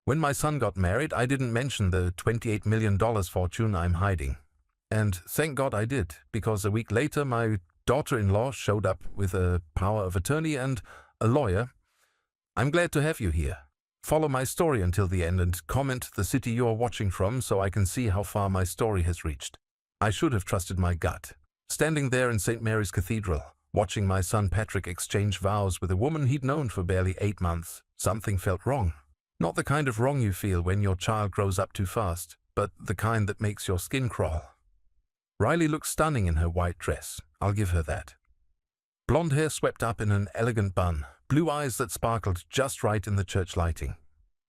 When my son got married, I didn't mention the $28 million fortune I'm hiding. And thank God I did, because a week later my daughter-in-law showed up with a power of attorney and a lawyer. I'm glad to have you here. Follow my story until the end and comment the city you are watching from so I can see how far my story has reached. I should have trusted my gut. Standing there in St. Mary's Cathedral, watching my son Patrick exchange vows with a woman he'd known for barely 8 months, something felt wrong. Not the kind of wrong you feel when your child grows up too fast, but the kind that makes your skin crawl. Riley looked stunning in her white dress, I'll give her that. Blonde hair swept up in an elegant bun, blue eyes that sparkled just right in the church lighting.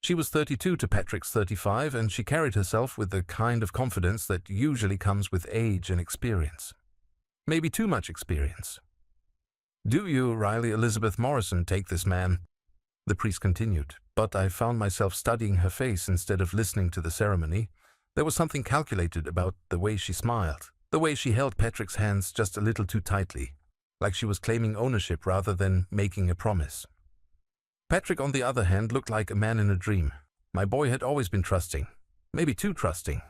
She was 32 to Patrick's 35, and she carried herself with the kind of confidence that usually comes with age and experience. Maybe too much experience. "Do you, Riley Elizabeth Morrison, take this man?" the priest continued, but I found myself studying her face instead of listening to the ceremony. There was something calculated about the way she smiled, the way she held Patrick's hands just a little too tightly, like she was claiming ownership rather than making a promise. Patrick, on the other hand, looked like a man in a dream. My boy had always been trusting, maybe too trusting.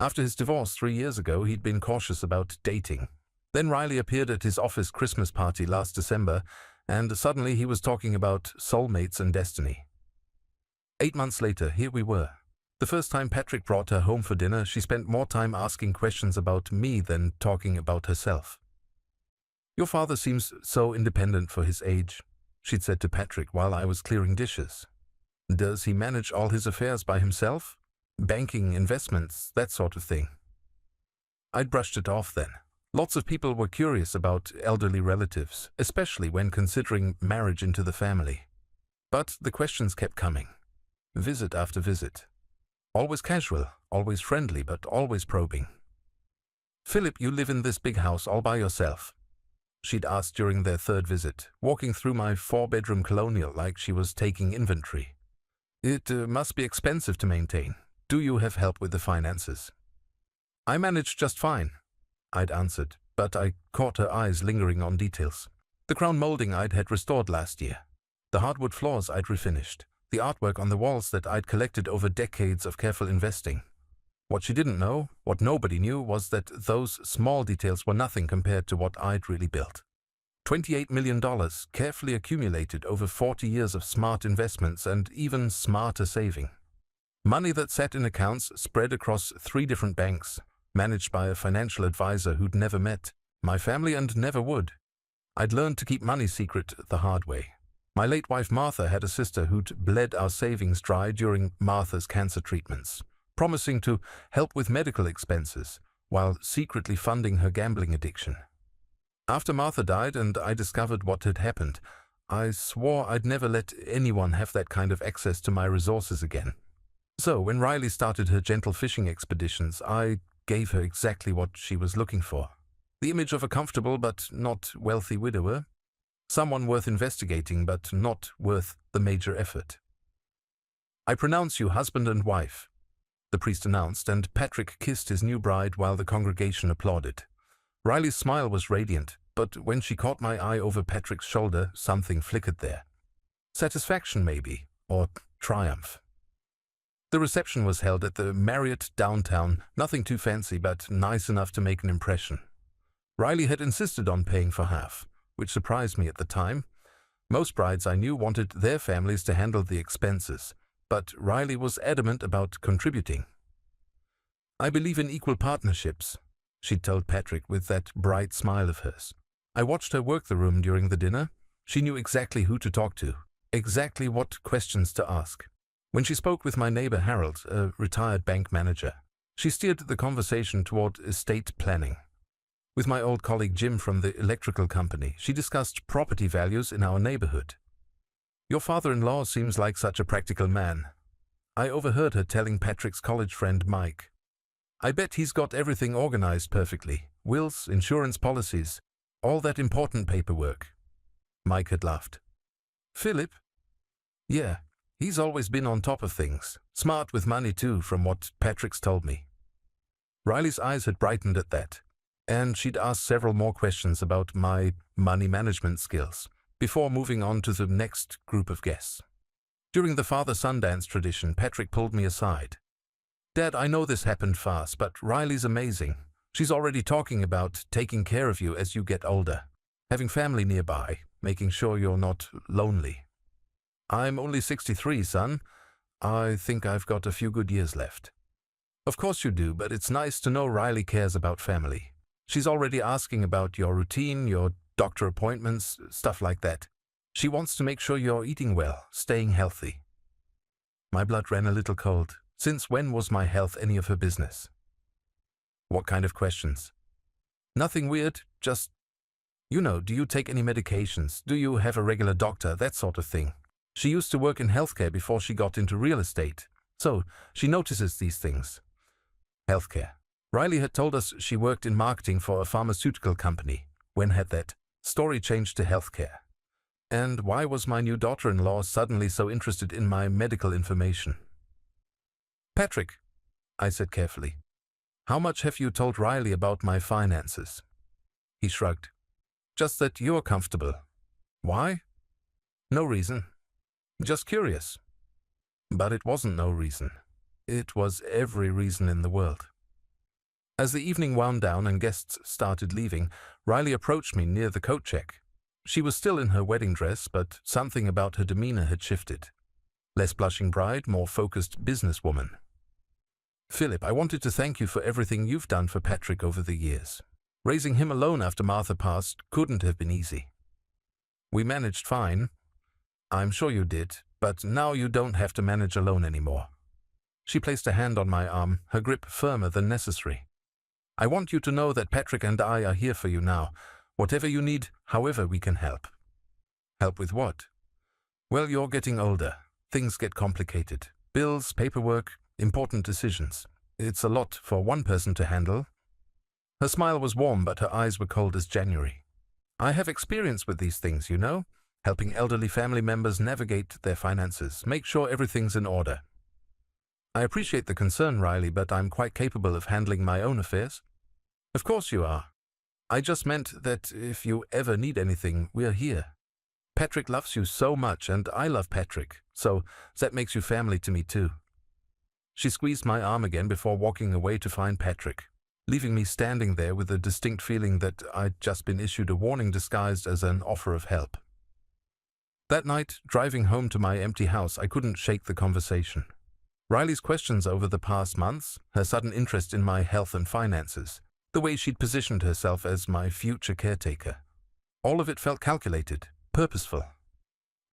After his divorce 3 years ago, he'd been cautious about dating. Then Riley appeared at his office Christmas party last December, and suddenly he was talking about soulmates and destiny. 8 months later, here we were. The first time Patrick brought her home for dinner, she spent more time asking questions about me than talking about herself. "Your father seems so independent for his age," she'd said to Patrick while I was clearing dishes. "Does he manage all his affairs by himself? Banking, investments, that sort of thing." I'd brushed it off then. Lots of people were curious about elderly relatives, especially when considering marriage into the family. But the questions kept coming, visit after visit. Always casual, always friendly, but always probing. "Philip, you live in this big house all by yourself?" she'd asked during their third visit, walking through my 4-bedroom colonial like she was taking inventory. "It must be expensive to maintain. Do you have help with the finances?" "I manage just fine," I'd answered, but I caught her eyes lingering on details. The crown molding I'd had restored last year. The hardwood floors I'd refinished. The artwork on the walls that I'd collected over decades of careful investing. What she didn't know, what nobody knew, was that those small details were nothing compared to what I'd really built. $28 million, carefully accumulated over 40 years of smart investments and even smarter saving. Money that sat in accounts spread across 3 different banks, managed by a financial advisor who'd never met my family and never would. I'd learned to keep money secret the hard way. My late wife Martha had a sister who'd bled our savings dry during Martha's cancer treatments, promising to help with medical expenses while secretly funding her gambling addiction. After Martha died and I discovered what had happened, I swore I'd never let anyone have that kind of access to my resources again. So when Riley started her gentle fishing expeditions, I gave her exactly what she was looking for. The image of a comfortable but not wealthy widower. Someone worth investigating but not worth the major effort. "I pronounce you husband and wife," the priest announced, and Patrick kissed his new bride while the congregation applauded. Riley's smile was radiant, but when she caught my eye over Patrick's shoulder, something flickered there. Satisfaction, maybe, or triumph. The reception was held at the Marriott downtown, nothing too fancy but nice enough to make an impression. Riley had insisted on paying for half, which surprised me at the time. Most brides I knew wanted their families to handle the expenses, but Riley was adamant about contributing. "I believe in equal partnerships," she'd told Patrick with that bright smile of hers. I watched her work the room during the dinner. She knew exactly who to talk to, exactly what questions to ask. When she spoke with my neighbor Harold, a retired bank manager, she steered the conversation toward estate planning. With my old colleague Jim from the electrical company, she discussed property values in our neighborhood. "Your father-in-law seems like such a practical man," I overheard her telling Patrick's college friend Mike. "I bet he's got everything organized perfectly. Wills, insurance policies, all that important paperwork." Mike had laughed. "Philip?" "Yeah, he's always been on top of things. Smart with money too, from what Patrick's told me." Riley's eyes had brightened at that, and she'd asked several more questions about my money management skills before moving on to the next group of guests. During the father-son dance tradition, Patrick pulled me aside. "Dad, I know this happened fast, but Riley's amazing. She's already talking about taking care of you as you get older, having family nearby, making sure you're not lonely." "I'm only 63, son. I think I've got a few good years left." "Of course you do, but it's nice to know Riley cares about family. She's already asking about your routine, your doctor appointments, stuff like that. She wants to make sure you're eating well, staying healthy." My blood ran a little cold. Since when was my health any of her business? "What kind of questions?" "Nothing weird, just, do you take any medications? Do you have a regular doctor? That sort of thing." She used to work in healthcare before she got into real estate, so she notices these things. Healthcare. Riley had told us she worked in marketing for a pharmaceutical company. When had that story changed to healthcare? And why was my new daughter-in-law suddenly so interested in my medical information? "Patrick," I said carefully, "how much have you told Riley about my finances?" He shrugged. "Just that you're comfortable." "Why?" "No reason. Just curious." But it wasn't no reason. It was every reason in the world. As the evening wound down and guests started leaving, Riley approached me near the coat check. She was still in her wedding dress, but something about her demeanor had shifted. Less blushing bride, more focused businesswoman. "Philip, I wanted to thank you for everything you've done for Patrick over the years. Raising him alone after Martha passed couldn't have been easy. We managed fine. I'm sure you did, but now you don't have to manage alone anymore." She placed a hand on my arm, her grip firmer than necessary. "I want you to know that Patrick and I are here for you now. Whatever you need, however we can help." "Help with what?" "Well, you're getting older. Things get complicated. Bills, paperwork, important decisions. It's a lot for one person to handle." Her smile was warm, but her eyes were cold as January. "I have experience with these things, helping elderly family members navigate their finances, make sure everything's in order." "I appreciate the concern, Riley, but I'm quite capable of handling my own affairs." "Of course you are. I just meant that if you ever need anything, we're here. Patrick loves you so much, and I love Patrick, so that makes you family to me too." She squeezed my arm again before walking away to find Patrick, leaving me standing there with a distinct feeling that I'd just been issued a warning disguised as an offer of help. That night, driving home to my empty house, I couldn't shake the conversation. Riley's questions over the past months, her sudden interest in my health and finances, the way she'd positioned herself as my future caretaker. All of it felt calculated, purposeful.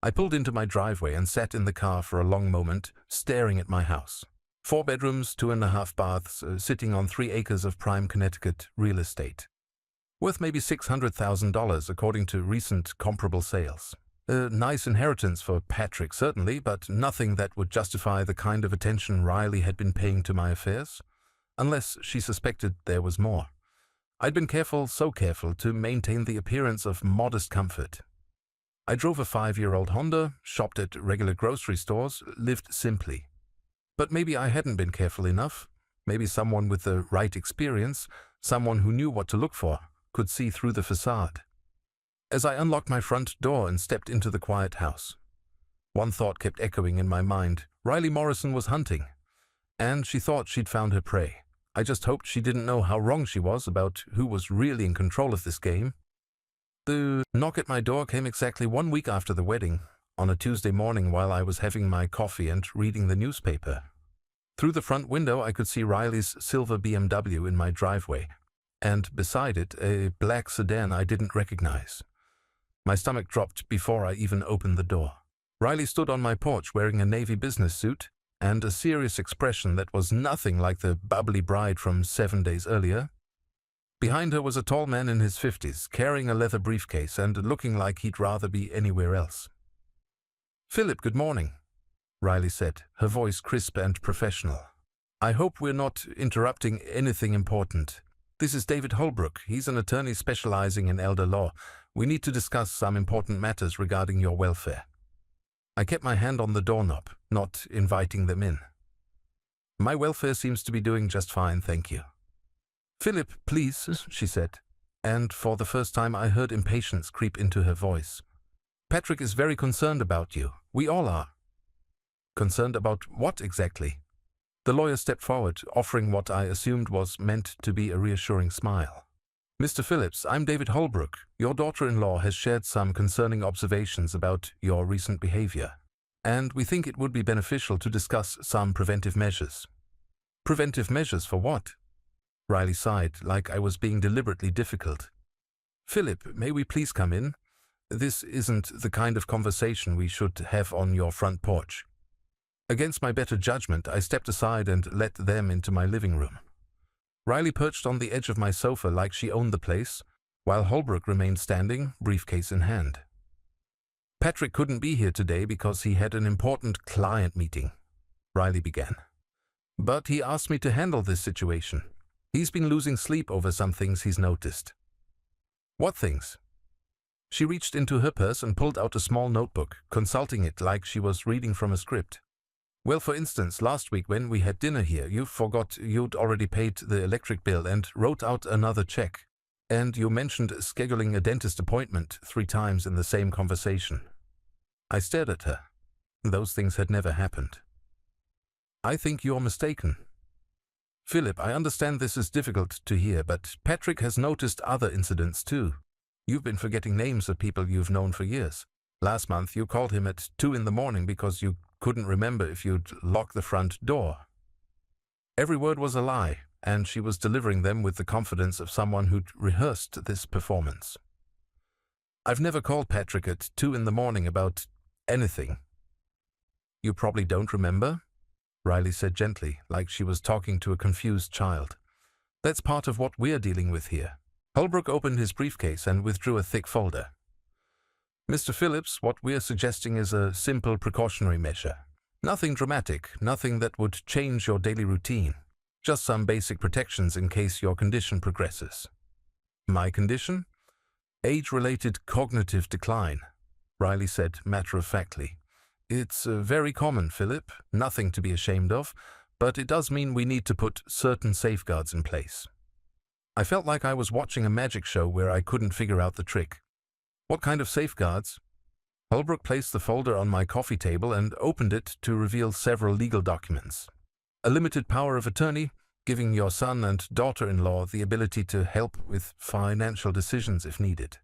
I pulled into my driveway and sat in the car for a long moment, staring at my house. 4 bedrooms, 2.5 baths, sitting on 3 acres of prime Connecticut real estate. Worth maybe $600,000 according to recent comparable sales. A nice inheritance for Patrick, certainly, but nothing that would justify the kind of attention Riley had been paying to my affairs, unless she suspected there was more. I'd been careful, so careful, to maintain the appearance of modest comfort. I drove a 5-year-old Honda, shopped at regular grocery stores, lived simply. But maybe I hadn't been careful enough. Maybe someone with the right experience, someone who knew what to look for, could see through the facade. As I unlocked my front door and stepped into the quiet house, one thought kept echoing in my mind. Riley Morrison was hunting, and she thought she'd found her prey. I just hoped she didn't know how wrong she was about who was really in control of this game. The knock at my door came exactly 1 week after the wedding, on a Tuesday morning while I was having my coffee and reading the newspaper. Through the front window I could see Riley's silver BMW in my driveway, and beside it a black sedan I didn't recognize. My stomach dropped before I even opened the door. Riley stood on my porch wearing a navy business suit and a serious expression that was nothing like the bubbly bride from 7 days earlier. Behind her was a tall man in his 50s, carrying a leather briefcase and looking like he'd rather be anywhere else. "Philip, good morning," Riley said, her voice crisp and professional. "I hope we're not interrupting anything important. This is David Holbrook. He's an attorney specializing in elder law. We need to discuss some important matters regarding your welfare." I kept my hand on the doorknob, not inviting them in. "My welfare seems to be doing just fine, thank you." "Philip, please," she said, and for the first time I heard impatience creep into her voice. "Patrick is very concerned about you. We all are." Concerned about what exactly? The lawyer stepped forward, offering what I assumed was meant to be a reassuring smile. Mr. Phillips, I'm David Holbrook. Your daughter-in-law has shared some concerning observations about your recent behavior, and we think it would be beneficial to discuss some preventive measures. Preventive measures for what? Riley sighed, like I was being deliberately difficult. Philip, may we please come in? This isn't the kind of conversation we should have on your front porch. Against my better judgment, I stepped aside and let them into my living room. Riley perched on the edge of my sofa like she owned the place, while Holbrook remained standing, briefcase in hand. Patrick couldn't be here today because he had an important client meeting, Riley began. But he asked me to handle this situation. He's been losing sleep over some things he's noticed. What things? She reached into her purse and pulled out a small notebook, consulting it like she was reading from a script. Well, for instance, last week when we had dinner here, you forgot you'd already paid the electric bill and wrote out another check. And you mentioned scheduling a dentist appointment 3 times in the same conversation. I stared at her. Those things had never happened. I think you're mistaken. Philip, I understand this is difficult to hear, but Patrick has noticed other incidents too. You've been forgetting names of people you've known for years. Last month you called him at 2 in the morning because you couldn't remember if you'd locked the front door. Every word was a lie, and she was delivering them with the confidence of someone who'd rehearsed this performance. I've never called Patrick at 2 in the morning about anything. You probably don't remember? Riley said gently, like she was talking to a confused child. That's part of what we're dealing with here. Holbrook opened his briefcase and withdrew a thick folder. Mr. Phillips, what we're suggesting is a simple precautionary measure. Nothing dramatic, nothing that would change your daily routine. Just some basic protections in case your condition progresses. My condition? Age-related cognitive decline, Riley said matter-of-factly. It's very common, Philip, nothing to be ashamed of, but it does mean we need to put certain safeguards in place. I felt like I was watching a magic show where I couldn't figure out the trick. What kind of safeguards? Holbrook placed the folder on my coffee table and opened it to reveal several legal documents. A limited power of attorney, giving your son and daughter-in-law the ability to help with financial decisions if needed.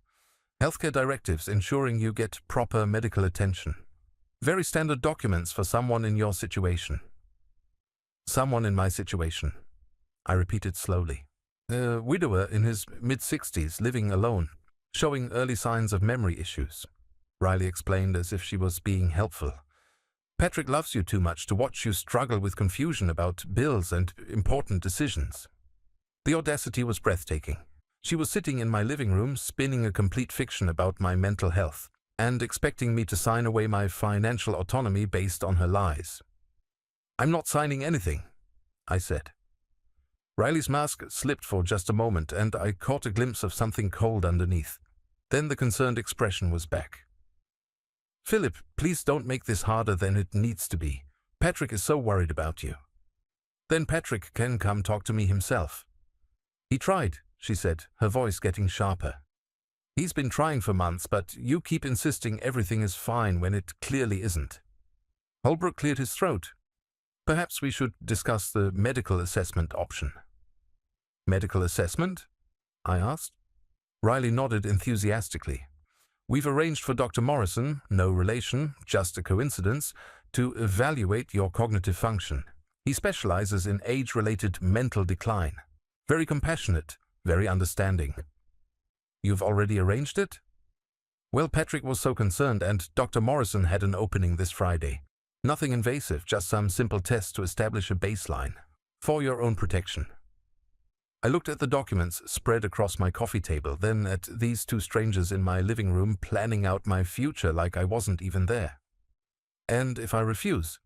Healthcare directives ensuring you get proper medical attention. Very standard documents for someone in your situation. Someone in my situation, I repeated slowly. A widower in his mid-60s living alone, showing early signs of memory issues. Riley explained as if she was being helpful. Patrick loves you too much to watch you struggle with confusion about bills and important decisions. The audacity was breathtaking. She was sitting in my living room, spinning a complete fiction about my mental health, and expecting me to sign away my financial autonomy based on her lies. I'm not signing anything, I said. Riley's mask slipped for just a moment, and I caught a glimpse of something cold underneath. Then the concerned expression was back. Philip, please don't make this harder than it needs to be. Patrick is so worried about you. Then Patrick can come talk to me himself. He tried, she said, her voice getting sharper. He's been trying for months, but you keep insisting everything is fine when it clearly isn't. Holbrook cleared his throat. Perhaps we should discuss the medical assessment option. Medical assessment? I asked. Riley nodded enthusiastically. We've arranged for Dr. Morrison, no relation, just a coincidence, to evaluate your cognitive function. He specializes in age-related mental decline. Very compassionate, very understanding. You've already arranged it? Well, Patrick was so concerned, and Dr. Morrison had an opening this Friday. Nothing invasive, just some simple tests to establish a baseline. For your own protection. I looked at the documents spread across my coffee table, then at these 2 strangers in my living room planning out my future like I wasn't even there. And if I refuse?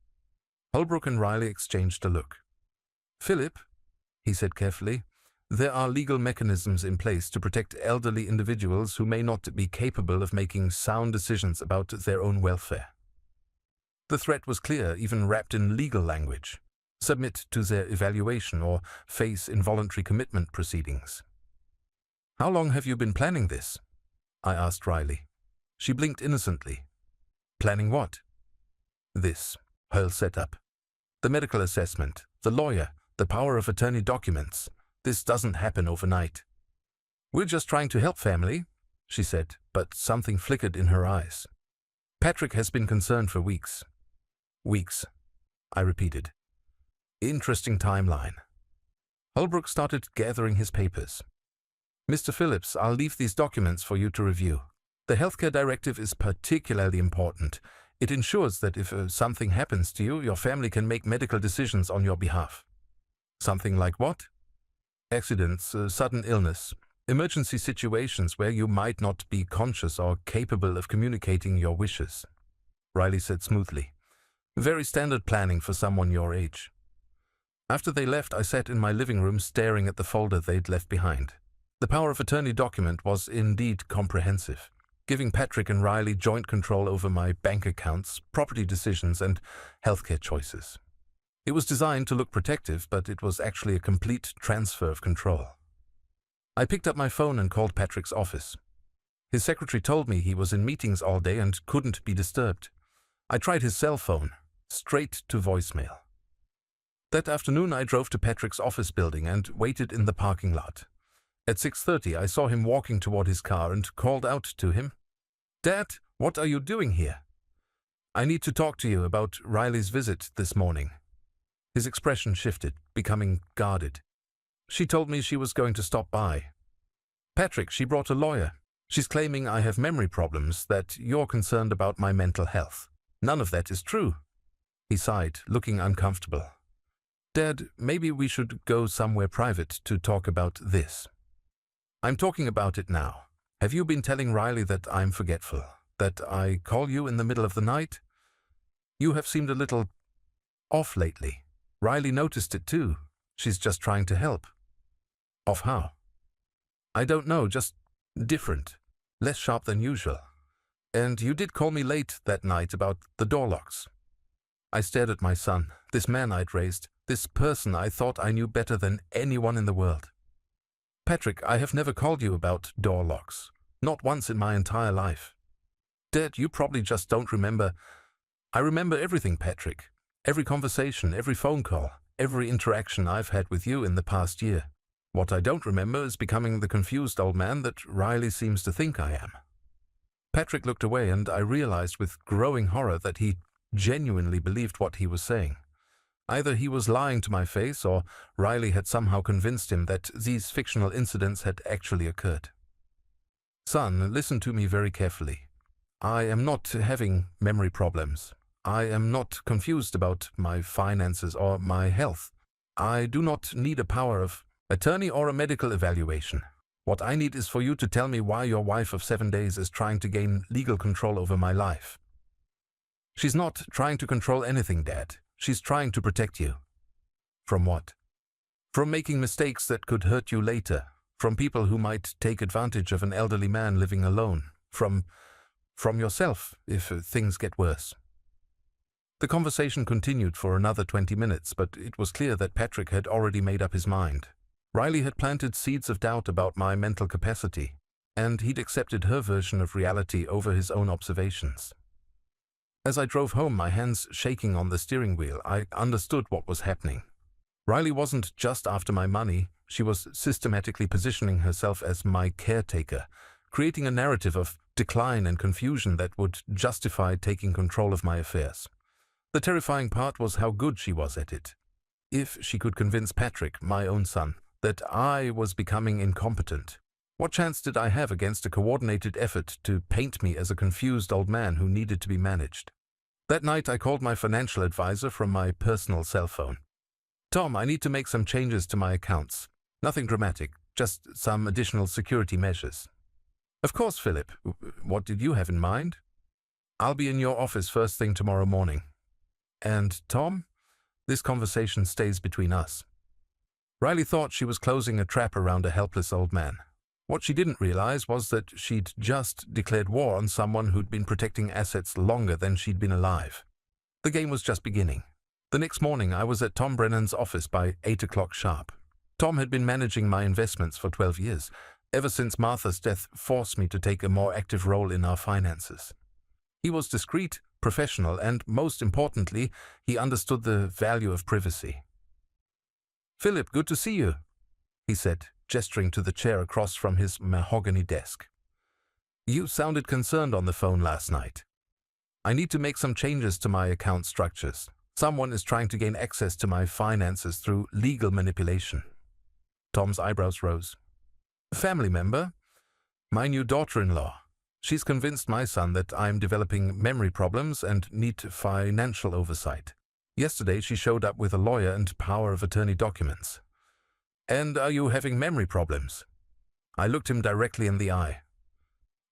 Holbrook and Riley exchanged a look. Philip, he said carefully, there are legal mechanisms in place to protect elderly individuals who may not be capable of making sound decisions about their own welfare. The threat was clear, even wrapped in legal language. Submit to their evaluation or face involuntary commitment proceedings. How long have you been planning this? I asked Riley. She blinked innocently. Planning what? This. whole setup. The medical assessment, the lawyer, the power of attorney documents. This doesn't happen overnight. We're just trying to help, family, she said, but something flickered in her eyes. Patrick has been concerned for weeks. Weeks, I repeated. Interesting timeline. Holbrook started gathering his papers. Mr. Phillips, I'll leave these documents for you to review. The healthcare directive is particularly important. It ensures that if something happens to you, your family can make medical decisions on your behalf. Something like what? Accidents, sudden illness, emergency situations where you might not be conscious or capable of communicating your wishes, Riley said smoothly. Very standard planning for someone your age. After they left, I sat in my living room staring at the folder they'd left behind. The power of attorney document was indeed comprehensive, giving Patrick and Riley joint control over my bank accounts, property decisions, and healthcare choices. It was designed to look protective, but it was actually a complete transfer of control. I picked up my phone and called Patrick's office. His secretary told me he was in meetings all day and couldn't be disturbed. I tried his cell phone, straight to voicemail. That afternoon I drove to Patrick's office building and waited in the parking lot. At 6:30 I saw him walking toward his car and called out to him. Dad, what are you doing here? I need to talk to you about Riley's visit this morning. His expression shifted, becoming guarded. She told me she was going to stop by. Patrick, she brought a lawyer. She's claiming I have memory problems, that you're concerned about my mental health. None of that is true. He sighed, looking uncomfortable. Dad, maybe we should go somewhere private to talk about this. I'm talking about it now. Have you been telling Riley that I'm forgetful? That I call you in the middle of the night? You have seemed a little off lately. Riley noticed it too. She's just trying to help. Off how? I don't know, just different. Less sharp than usual. And you did call me late that night about the door locks. I stared at my son, this man I'd raised, this person I thought I knew better than anyone in the world. Patrick, I have never called you about door locks. Not once in my entire life. Dad, you probably just don't remember. I remember everything, Patrick. Every conversation, every phone call, every interaction I've had with you in the past year. What I don't remember is becoming the confused old man that Riley seems to think I am. Patrick looked away, and I realized with growing horror that he genuinely believed what he was saying. Either he was lying to my face, or Riley had somehow convinced him that these fictional incidents had actually occurred. Son, listen to me very carefully. I am not having memory problems. I am not confused about my finances or my health. I do not need a power of attorney or a medical evaluation. What I need is for you to tell me why your wife of 7 days is trying to gain legal control over my life. She's not trying to control anything, Dad. She's trying to protect you. From what? From making mistakes that could hurt you later. From people who might take advantage of an elderly man living alone. From yourself, if things get worse. The conversation continued for another 20 minutes, but it was clear that Patrick had already made up his mind. Riley had planted seeds of doubt about my mental capacity, and he'd accepted her version of reality over his own observations. As I drove home, my hands shaking on the steering wheel, I understood what was happening. Riley wasn't just after my money. She was systematically positioning herself as my caretaker, creating a narrative of decline and confusion that would justify taking control of my affairs. The terrifying part was how good she was at it. If she could convince Patrick, my own son, that I was becoming incompetent, what chance did I have against a coordinated effort to paint me as a confused old man who needed to be managed? That night I called my financial advisor from my personal cell phone. Tom, I need to make some changes to my accounts. Nothing dramatic, just some additional security measures. Of course, Philip. What did you have in mind? I'll be in your office first thing tomorrow morning. And Tom, this conversation stays between us. Riley thought she was closing a trap around a helpless old man. What she didn't realize was that she'd just declared war on someone who'd been protecting assets longer than she'd been alive. The game was just beginning. The next morning, I was at Tom Brennan's office by 8 o'clock sharp. Tom had been managing my investments for 12 years, ever since Martha's death forced me to take a more active role in our finances. He was discreet, professional, and most importantly, he understood the value of privacy. "Philip, good to see you," he said, gesturing to the chair across from his mahogany desk. "You sounded concerned on the phone last night. I need to make some changes to my account structures. Someone is trying to gain access to my finances through legal manipulation." Tom's eyebrows rose. "A family member? My new daughter-in-law. She's convinced my son that I'm developing memory problems and need financial oversight. Yesterday she showed up with a lawyer and power of attorney documents." "And are you having memory problems?" I looked him directly in the eye.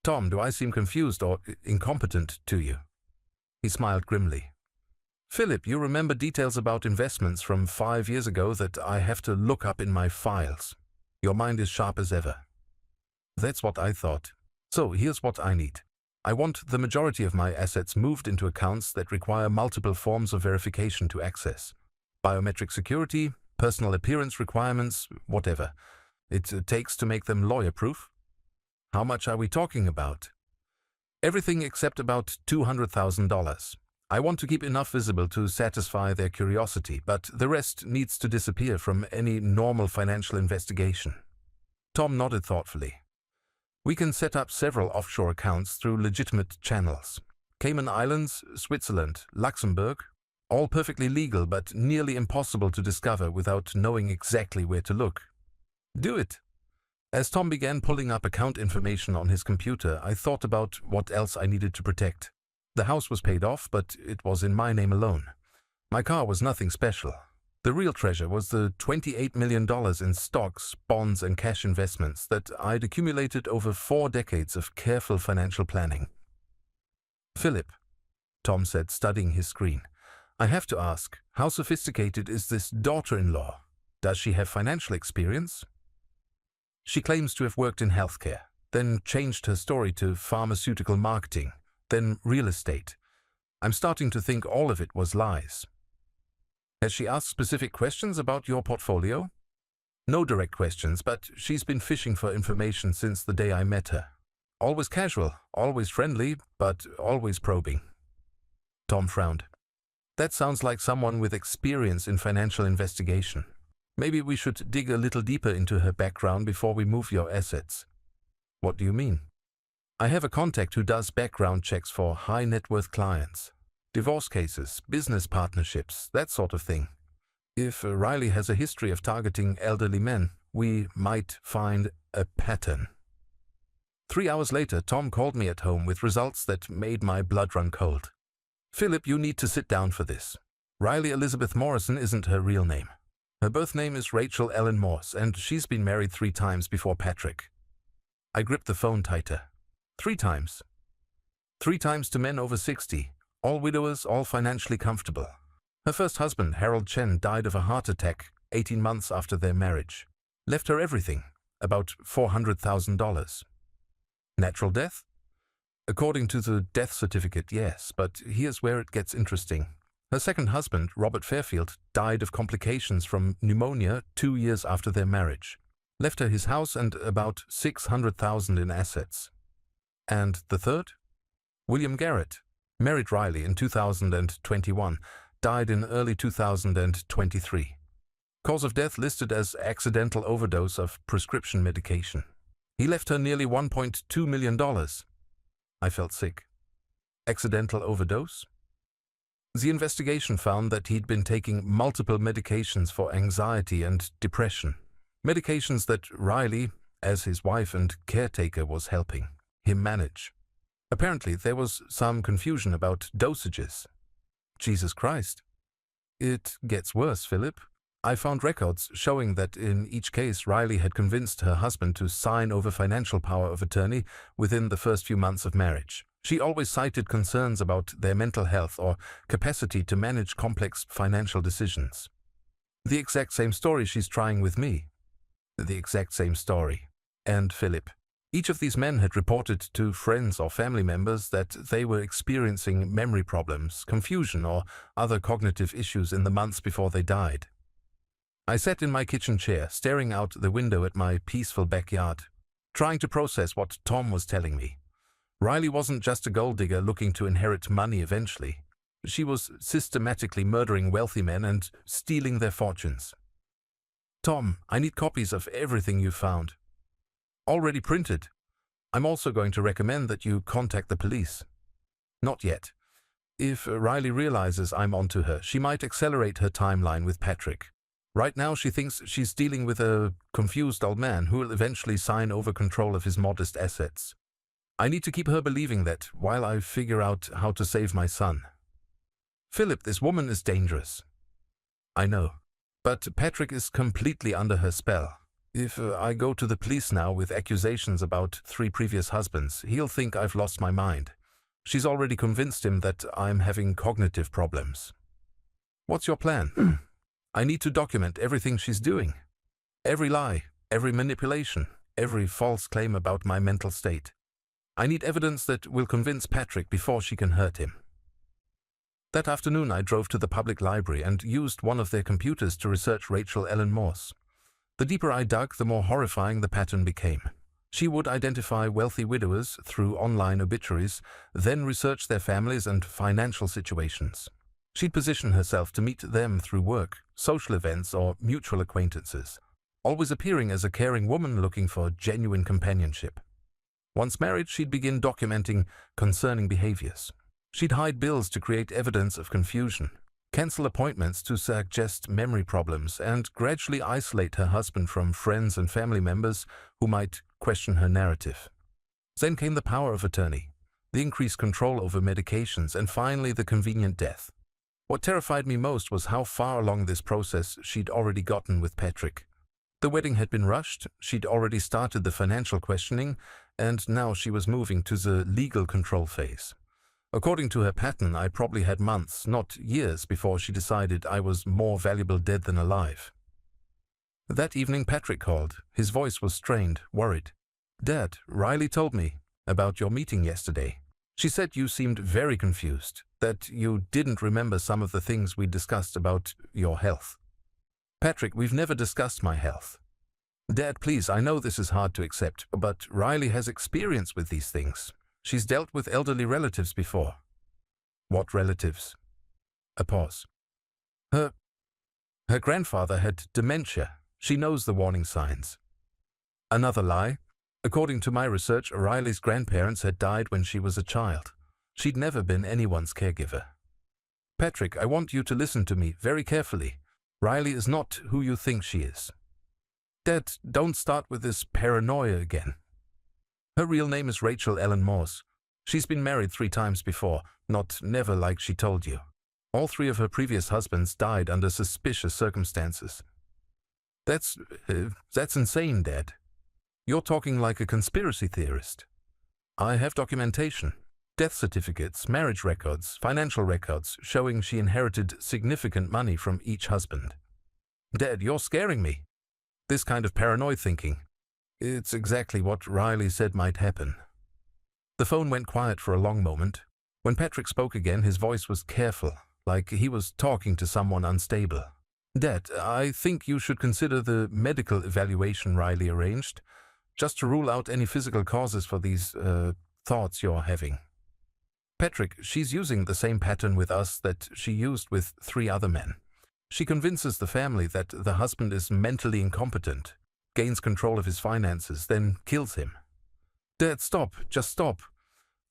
"Tom, do I seem confused or incompetent to you?" He smiled grimly. "Philip, you remember details about investments from 5 years ago that I have to look up in my files. Your mind is sharp as ever." "That's what I thought. So here's what I need. I want the majority of my assets moved into accounts that require multiple forms of verification to access. Biometric security, personal appearance requirements, whatever it takes to make them lawyer-proof." "How much are we talking about?" "Everything except about $200,000. I want to keep enough visible to satisfy their curiosity, but the rest needs to disappear from any normal financial investigation." Tom nodded thoughtfully. "We can set up several offshore accounts through legitimate channels. Cayman Islands, Switzerland, Luxembourg, all perfectly legal but nearly impossible to discover without knowing exactly where to look." "Do it." As Tom began pulling up account information on his computer, I thought about what else I needed to protect. The house was paid off, but it was in my name alone. My car was nothing special. The real treasure was the $28 million in stocks, bonds, and cash investments that I'd accumulated over 4 decades of careful financial planning. "Philip," Tom said, studying his screen, "I have to ask, how sophisticated is this daughter-in-law? Does she have financial experience?" "She claims to have worked in healthcare, then changed her story to pharmaceutical marketing, then real estate. I'm starting to think all of it was lies." "Has she asked specific questions about your portfolio?" "No direct questions, but she's been fishing for information since the day I met her. Always casual, always friendly, but always probing." Tom frowned. "That sounds like someone with experience in financial investigation. Maybe we should dig a little deeper into her background before we move your assets." "What do you mean?" "I have a contact who does background checks for high net worth clients. Divorce cases, business partnerships, that sort of thing. If Riley has a history of targeting elderly men, we might find a pattern." 3 hours later, Tom called me at home with results that made my blood run cold. "Philip, you need to sit down for this. Riley Elizabeth Morrison isn't her real name. Her birth name is Rachel Ellen Morse, and she's been married 3 times before Patrick." I gripped the phone tighter. 3 times. 3 times to men over 60, all widowers, all financially comfortable. Her first husband, Harold Chen, died of a heart attack 18 months after their marriage. Left her everything, about $400,000. Natural death? According to the death certificate, yes, but here's where it gets interesting. Her second husband, Robert Fairfield, died of complications from pneumonia 2 years after their marriage. Left her his house and about $600,000 in assets. And the third? William Garrett, married Riley in 2021, died in early 2023. Cause of death listed as accidental overdose of prescription medication. He left her nearly $1.2 million. I felt sick. Accidental overdose? The investigation found that he'd been taking multiple medications for anxiety and depression. Medications that Riley, as his wife and caretaker, was helping him manage. Apparently, there was some confusion about dosages. Jesus Christ. It gets worse, Philip. I found records showing that in each case, Riley had convinced her husband to sign over financial power of attorney within the first few months of marriage. She always cited concerns about their mental health or capacity to manage complex financial decisions. The exact same story she's trying with me. The exact same story. And Philip. Each of these men had reported to friends or family members that they were experiencing memory problems, confusion, or other cognitive issues in the months before they died. I sat in my kitchen chair, staring out the window at my peaceful backyard, trying to process what Tom was telling me. Riley wasn't just a gold digger looking to inherit money eventually. She was systematically murdering wealthy men and stealing their fortunes. Tom, I need copies of everything you found. Already printed. I'm also going to recommend that you contact the police. Not yet. If Riley realizes I'm onto her, she might accelerate her timeline with Patrick. Right now she thinks she's dealing with a confused old man who will eventually sign over control of his modest assets. I need to keep her believing that while I figure out how to save my son. Philip, this woman is dangerous. I know. But Patrick is completely under her spell. If I go to the police now with accusations about 3 previous husbands, he'll think I've lost my mind. She's already convinced him that I'm having cognitive problems. What's your plan? I need to document everything she's doing. Every lie, every manipulation, every false claim about my mental state. I need evidence that will convince Patrick before she can hurt him. That afternoon I drove to the public library and used one of their computers to research Rachel Ellen Morse. The deeper I dug, the more horrifying the pattern became. She would identify wealthy widowers through online obituaries, then research their families and financial situations. She'd position herself to meet them through work, social events, or mutual acquaintances, always appearing as a caring woman looking for genuine companionship. Once married, she'd begin documenting concerning behaviors. She'd hide bills to create evidence of confusion, cancel appointments to suggest memory problems, and gradually isolate her husband from friends and family members who might question her narrative. Then came the power of attorney, the increased control over medications, and finally the convenient death. What terrified me most was how far along this process she'd already gotten with Patrick. The wedding had been rushed, she'd already started the financial questioning, and now she was moving to the legal control phase. According to her pattern, I probably had months, not years, before she decided I was more valuable dead than alive. That evening Patrick called. His voice was strained, worried. "Dad, Riley told me about your meeting yesterday. She said you seemed very confused, that you didn't remember some of the things we discussed about your health." "Patrick, we've never discussed my health." "Dad, please, I know this is hard to accept, but Riley has experience with these things. She's dealt with elderly relatives before." "What relatives?" A pause. Her grandfather had dementia. She knows the warning signs." Another lie. According to my research, Riley's grandparents had died when she was a child. She'd never been anyone's caregiver. "Patrick, I want you to listen to me very carefully. Riley is not who you think she is." "Dad, don't start with this paranoia again." "Her real name is Rachel Ellen Morse. She's been married 3 times before, not never like she told you. All 3 of her previous husbands died under suspicious circumstances." That's insane, Dad. You're talking like a conspiracy theorist." "I have documentation. Death certificates, marriage records, financial records showing she inherited significant money from each husband." "Dad, you're scaring me." "This kind of paranoid thinking. It's exactly what Riley said might happen." The phone went quiet for a long moment. When Patrick spoke again, his voice was careful, like he was talking to someone unstable. "Dad, I think you should consider the medical evaluation Riley arranged, just to rule out any physical causes for these thoughts you're having." "Patrick, she's using the same pattern with us that she used with 3 other men. She convinces the family that the husband is mentally incompetent, gains control of his finances, then kills him." "Dad, stop. Just stop.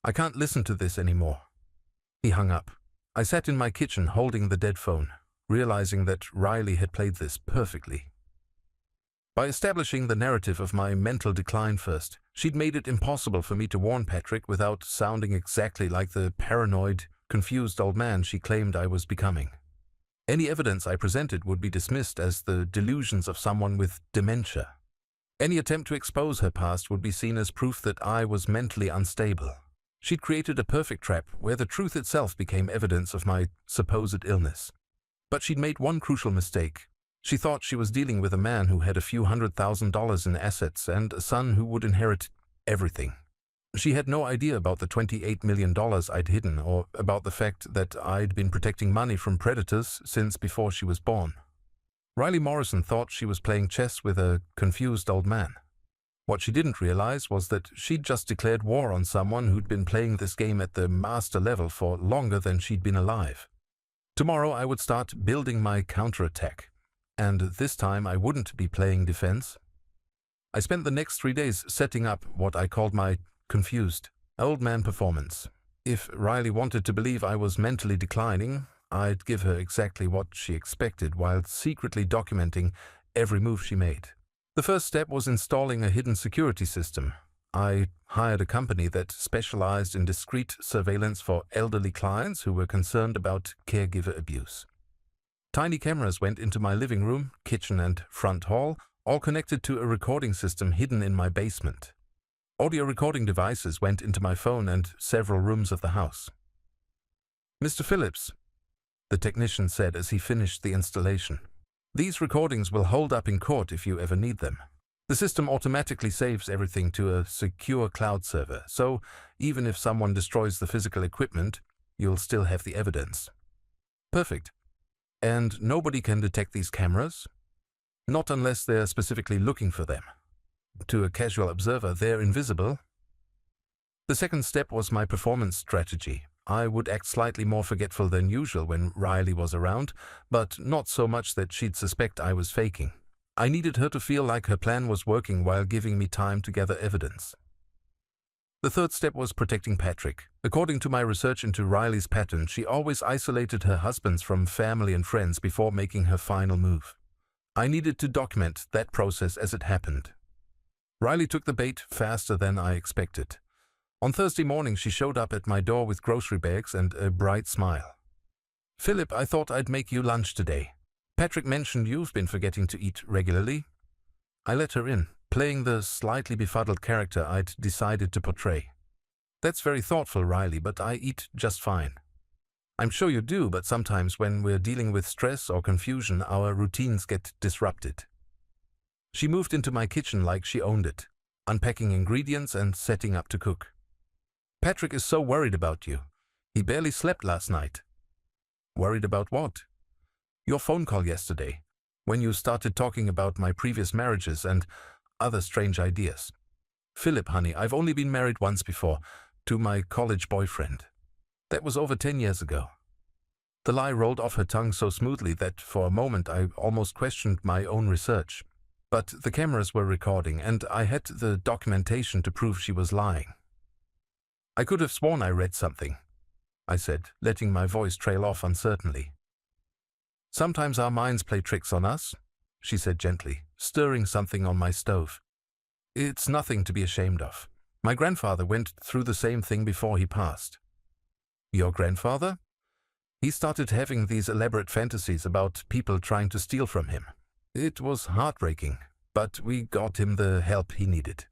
I can't listen to this anymore." He hung up. I sat in my kitchen holding the dead phone, realizing that Riley had played this perfectly. By establishing the narrative of my mental decline first, she'd made it impossible for me to warn Patrick without sounding exactly like the paranoid, confused old man she claimed I was becoming. Any evidence I presented would be dismissed as the delusions of someone with dementia. Any attempt to expose her past would be seen as proof that I was mentally unstable. She'd created a perfect trap where the truth itself became evidence of my supposed illness. But she'd made one crucial mistake. She thought she was dealing with a man who had a few $100,000 in assets and a son who would inherit everything. She had no idea about the $28 million I'd hidden, or about the fact that I'd been protecting money from predators since before she was born. Riley Morrison thought she was playing chess with a confused old man. What she didn't realize was that she'd just declared war on someone who'd been playing this game at the master level for longer than she'd been alive. Tomorrow I would start building my counterattack, and this time I wouldn't be playing defense. I spent the next 3 days setting up what I called my confused old man performance. If Riley wanted to believe I was mentally declining, I'd give her exactly what she expected while secretly documenting every move she made. The first step was installing a hidden security system. I hired a company that specialized in discreet surveillance for elderly clients who were concerned about caregiver abuse. Tiny cameras went into my living room, kitchen, and front hall, all connected to a recording system hidden in my basement. Audio recording devices went into my phone and several rooms of the house. "Mr. Phillips," the technician said as he finished the installation, "these recordings will hold up in court if you ever need them. The system automatically saves everything to a secure cloud server, so even if someone destroys the physical equipment, you'll still have the evidence." "Perfect. And nobody can detect these cameras?" "Not unless they're specifically looking for them. To a casual observer, they're invisible." The second step was my performance strategy. I would act slightly more forgetful than usual when Riley was around, but not so much that she'd suspect I was faking. I needed her to feel like her plan was working while giving me time to gather evidence. The third step was protecting Patrick. According to my research into Riley's pattern, she always isolated her husbands from family and friends before making her final move. I needed to document that process as it happened. Riley took the bait faster than I expected. On Thursday morning, she showed up at my door with grocery bags and a bright smile. "Philip, I thought I'd make you lunch today. Patrick mentioned you've been forgetting to eat regularly." I let her in, playing the slightly befuddled character I'd decided to portray. "That's very thoughtful, Riley, but I eat just fine." "I'm sure you do, but sometimes when we're dealing with stress or confusion, our routines get disrupted." She moved into my kitchen like she owned it, unpacking ingredients and setting up to cook. "Patrick is so worried about you. He barely slept last night." "Worried about what?" "Your phone call yesterday, when you started talking about my previous marriages and other strange ideas." "Philip, honey, I've only been married once before, to my college boyfriend. That was over 10 years ago." The lie rolled off her tongue so smoothly that for a moment I almost questioned my own research. But the cameras were recording, and I had the documentation to prove she was lying. "I could have sworn I read something," I said, letting my voice trail off uncertainly. "Sometimes our minds play tricks on us," she said gently, stirring something on my stove. "It's nothing to be ashamed of. My grandfather went through the same thing before he passed." "Your grandfather?" "He started having these elaborate fantasies about people trying to steal from him. It was heartbreaking, but we got him the help he needed."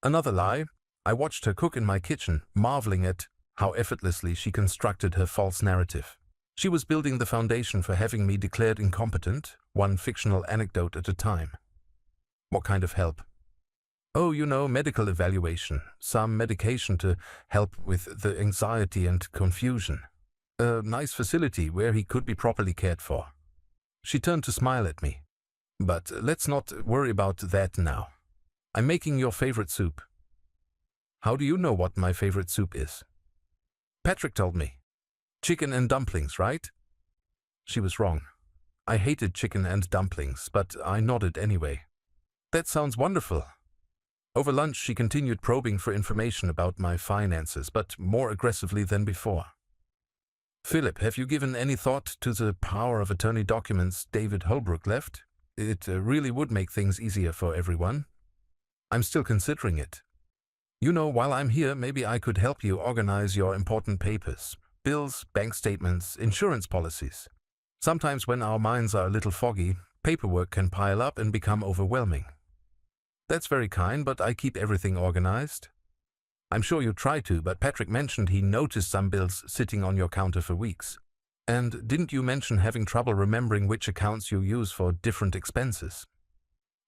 Another lie. I watched her cook in my kitchen, marveling at how effortlessly she constructed her false narrative. She was building the foundation for having me declared incompetent, one fictional anecdote at a time. "What kind of help?" "Oh, medical evaluation, some medication to help with the anxiety and confusion. A nice facility where he could be properly cared for." She turned to smile at me. "But let's not worry about that now. I'm making your favorite soup." "How do you know what my favorite soup is?" "Patrick told me." "Chicken and dumplings, right?" She was wrong. I hated chicken and dumplings, but I nodded anyway. "That sounds wonderful." Over lunch, she continued probing for information about my finances, but more aggressively than before. "Philip, have you given any thought to the power of attorney documents David Holbrook left? It really would make things easier for everyone." "I'm still considering it. While I'm here, maybe I could help you organize your important papers. Bills, bank statements, insurance policies. Sometimes when our minds are a little foggy, paperwork can pile up and become overwhelming." "That's very kind, but I keep everything organized." "I'm sure you try to, but Patrick mentioned he noticed some bills sitting on your counter for weeks. And didn't you mention having trouble remembering which accounts you use for different expenses?"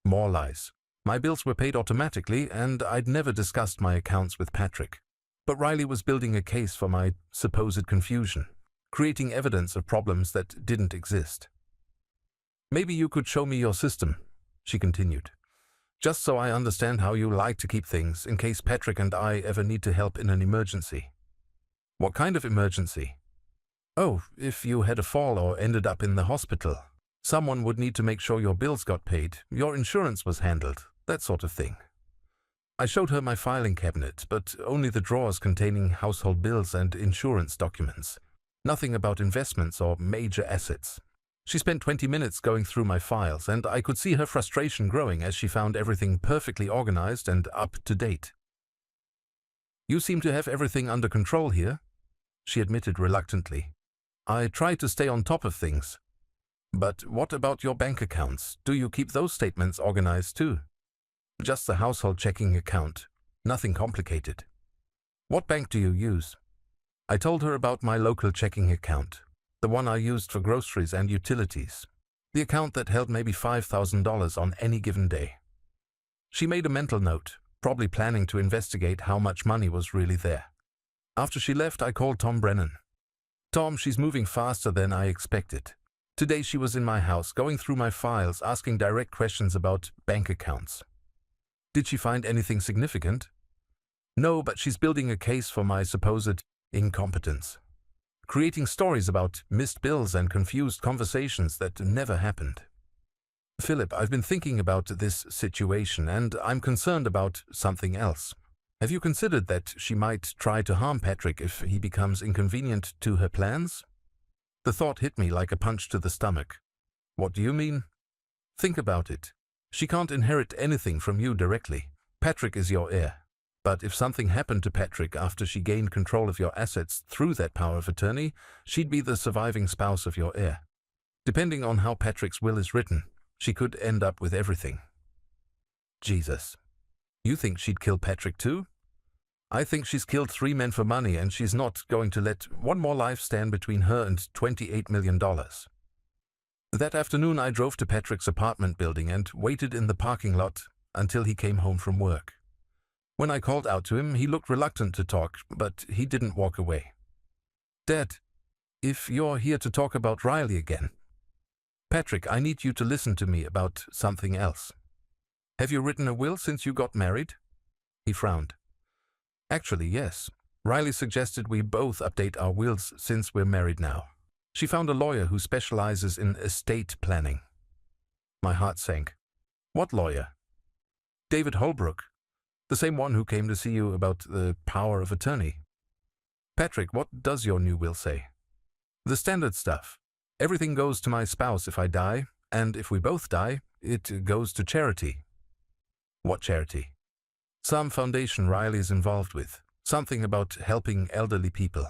More lies. My bills were paid automatically, and I'd never discussed my accounts with Patrick. But Riley was building a case for my supposed confusion, creating evidence of problems that didn't exist. "Maybe you could show me your system," she continued. Just so I understand how you like to keep things in case Patrick and I ever need to help in an emergency." "What kind of emergency?" "Oh, if you had a fall or ended up in the hospital. Someone would need to make sure your bills got paid, your insurance was handled, that sort of thing." I showed her my filing cabinet, but only the drawers containing household bills and insurance documents. Nothing about investments or major assets. She spent 20 minutes going through my files, and I could see her frustration growing as she found everything perfectly organized and up to date. "You seem to have everything under control here," she admitted reluctantly. "I try to stay on top of things." "But what about your bank accounts? Do you keep those statements organized too?" "Just the household checking account. Nothing complicated." "What bank do you use?" I told her about my local checking account, the one I used for groceries and utilities, the account that held maybe $5,000 on any given day. She made a mental note, probably planning to investigate how much money was really there. After she left, I called Tom Brennan. "Tom, she's moving faster than I expected. Today she was in my house, going through my files, asking direct questions about bank accounts." "Did she find anything significant?" "No, but she's building a case for my supposed incompetence, creating stories about missed bills and confused conversations that never happened." "Philip, I've been thinking about this situation, and I'm concerned about something else. Have you considered that she might try to harm Patrick if he becomes inconvenient to her plans?" The thought hit me like a punch to the stomach. "What do you mean?" "Think about it. She can't inherit anything from you directly. Patrick is your heir. But if something happened to Patrick after she gained control of your assets through that power of attorney, she'd be the surviving spouse of your heir. Depending on how Patrick's will is written, she could end up with everything." "Jesus. You think she'd kill Patrick too?" "I think she's killed 3 men for money, and she's not going to let one more life stand between her and $28 million. That afternoon I drove to Patrick's apartment building and waited in the parking lot until he came home from work. When I called out to him, he looked reluctant to talk, but he didn't walk away. "Dad, if you're here to talk about Riley again." "Patrick, I need you to listen to me about something else." "Have you written a will since you got married?" He frowned. "Actually, yes. Riley suggested we both update our wills since we're married now. She found a lawyer who specializes in estate planning." My heart sank. "What lawyer?" "David Holbrook. The same one who came to see you about the power of attorney." "Patrick, what does your new will say?" "The standard stuff. Everything goes to my spouse if I die, and if we both die, it goes to charity." "What charity?" "Some foundation Riley is involved with. Something about helping elderly people."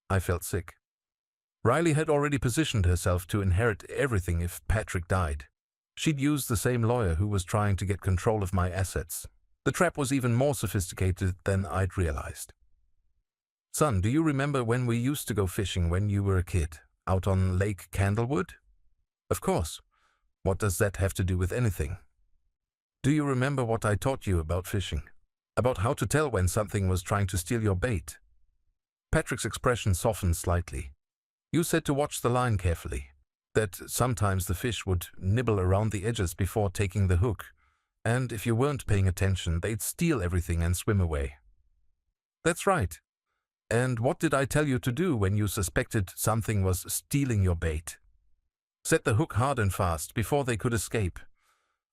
I felt sick. Riley had already positioned herself to inherit everything if Patrick died. She'd used the same lawyer who was trying to get control of my assets. The trap was even more sophisticated than I'd realized. "Son, do you remember when we used to go fishing when you were a kid, out on Lake Candlewood?" "Of course. What does that have to do with anything?" "Do you remember what I taught you about fishing? About how to tell when something was trying to steal your bait?" Patrick's expression softened slightly. "You said to watch the line carefully, that sometimes the fish would nibble around the edges before taking the hook, and if you weren't paying attention, they'd steal everything and swim away." "That's right. And what did I tell you to do when you suspected something was stealing your bait?" "Set the hook hard and fast before they could escape."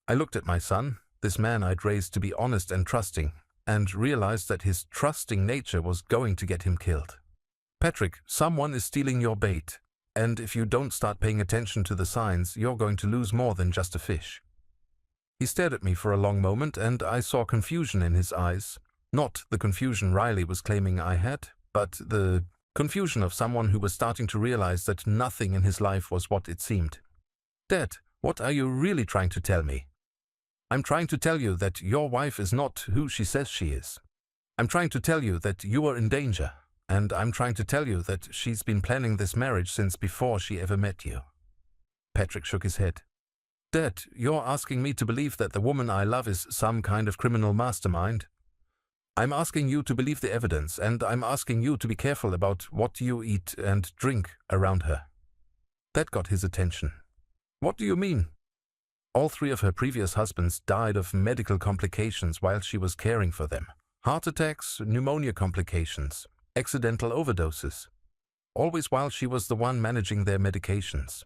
I looked at my son, this man I'd raised to be honest and trusting, and realized that his trusting nature was going to get him killed. "Patrick, someone is stealing your bait, and if you don't start paying attention to the signs, you're going to lose more than just a fish." He stared at me for a long moment, and I saw confusion in his eyes. Not the confusion Riley was claiming I had, but the confusion of someone who was starting to realize that nothing in his life was what it seemed. "Dad, what are you really trying to tell me?" "I'm trying to tell you that your wife is not who she says she is. I'm trying to tell you that you are in danger, and I'm trying to tell you that she's been planning this marriage since before she ever met you." Patrick shook his head. "Dad, you're asking me to believe that the woman I love is some kind of criminal mastermind. I'm asking you to believe the evidence, and I'm asking you to be careful about what you eat and drink around her." That got his attention. "What do you mean?" All 3 of her previous husbands died of medical complications while she was caring for them. Heart attacks, pneumonia complications, accidental overdoses. Always while she was the one managing their medications.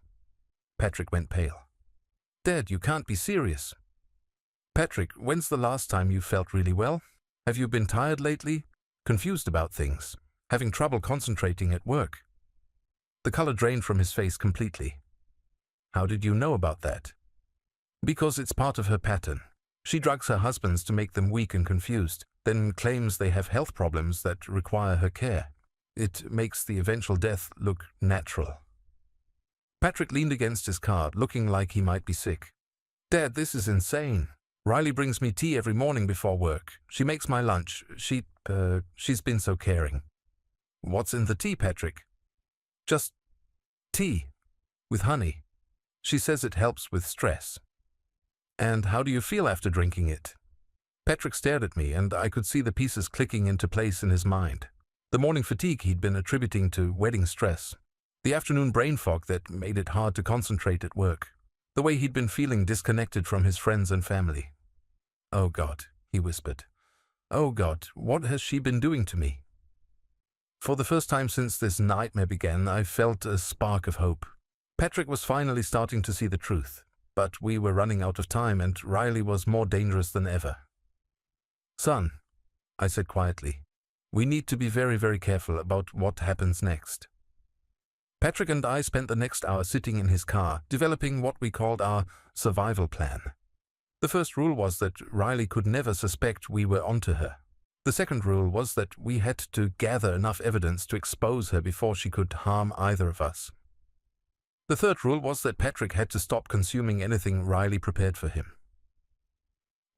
Patrick went pale. Dad, you can't be serious. Patrick, when's the last time you felt really well? Have you been tired lately? Confused about things? Having trouble concentrating at work? The color drained from his face completely. How did you know about that? Because it's part of her pattern. She drugs her husbands to make them weak and confused, then claims they have health problems that require her care. It makes the eventual death look natural. Patrick leaned against his car, looking like he might be sick. Dad, this is insane. Riley brings me tea every morning before work. She makes my lunch. She's been so caring. What's in the tea, Patrick? Just tea. With honey. She says it helps with stress. And how do you feel after drinking it? Patrick stared at me, and I could see the pieces clicking into place in his mind. The morning fatigue he'd been attributing to wedding stress. The afternoon brain fog that made it hard to concentrate at work. The way he'd been feeling disconnected from his friends and family. Oh God, he whispered. Oh God, what has she been doing to me? For the first time since this nightmare began, I felt a spark of hope. Patrick was finally starting to see the truth, but we were running out of time and Riley was more dangerous than ever. Son, I said quietly, we need to be very, very careful about what happens next. Patrick and I spent the next hour sitting in his car, developing what we called our survival plan. The first rule was that Riley could never suspect we were onto her. The second rule was that we had to gather enough evidence to expose her before she could harm either of us. The third rule was that Patrick had to stop consuming anything Riley prepared for him.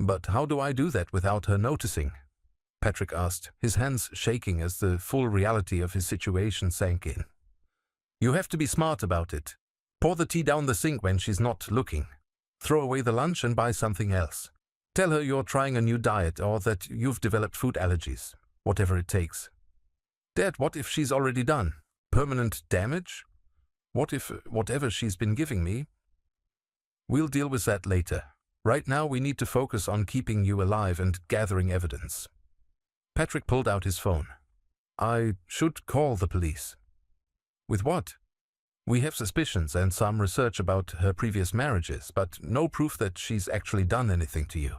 But how do I do that without her noticing? Patrick asked, his hands shaking as the full reality of his situation sank in. You have to be smart about it. Pour the tea down the sink when she's not looking. Throw away the lunch and buy something else. Tell her you're trying a new diet or that you've developed food allergies. Whatever it takes. Dad, what if she's already done? Permanent damage? What if whatever she's been giving me? We'll deal with that later. Right now we need to focus on keeping you alive and gathering evidence. Patrick pulled out his phone. I should call the police. With what? We have suspicions and some research about her previous marriages, but no proof that she's actually done anything to you.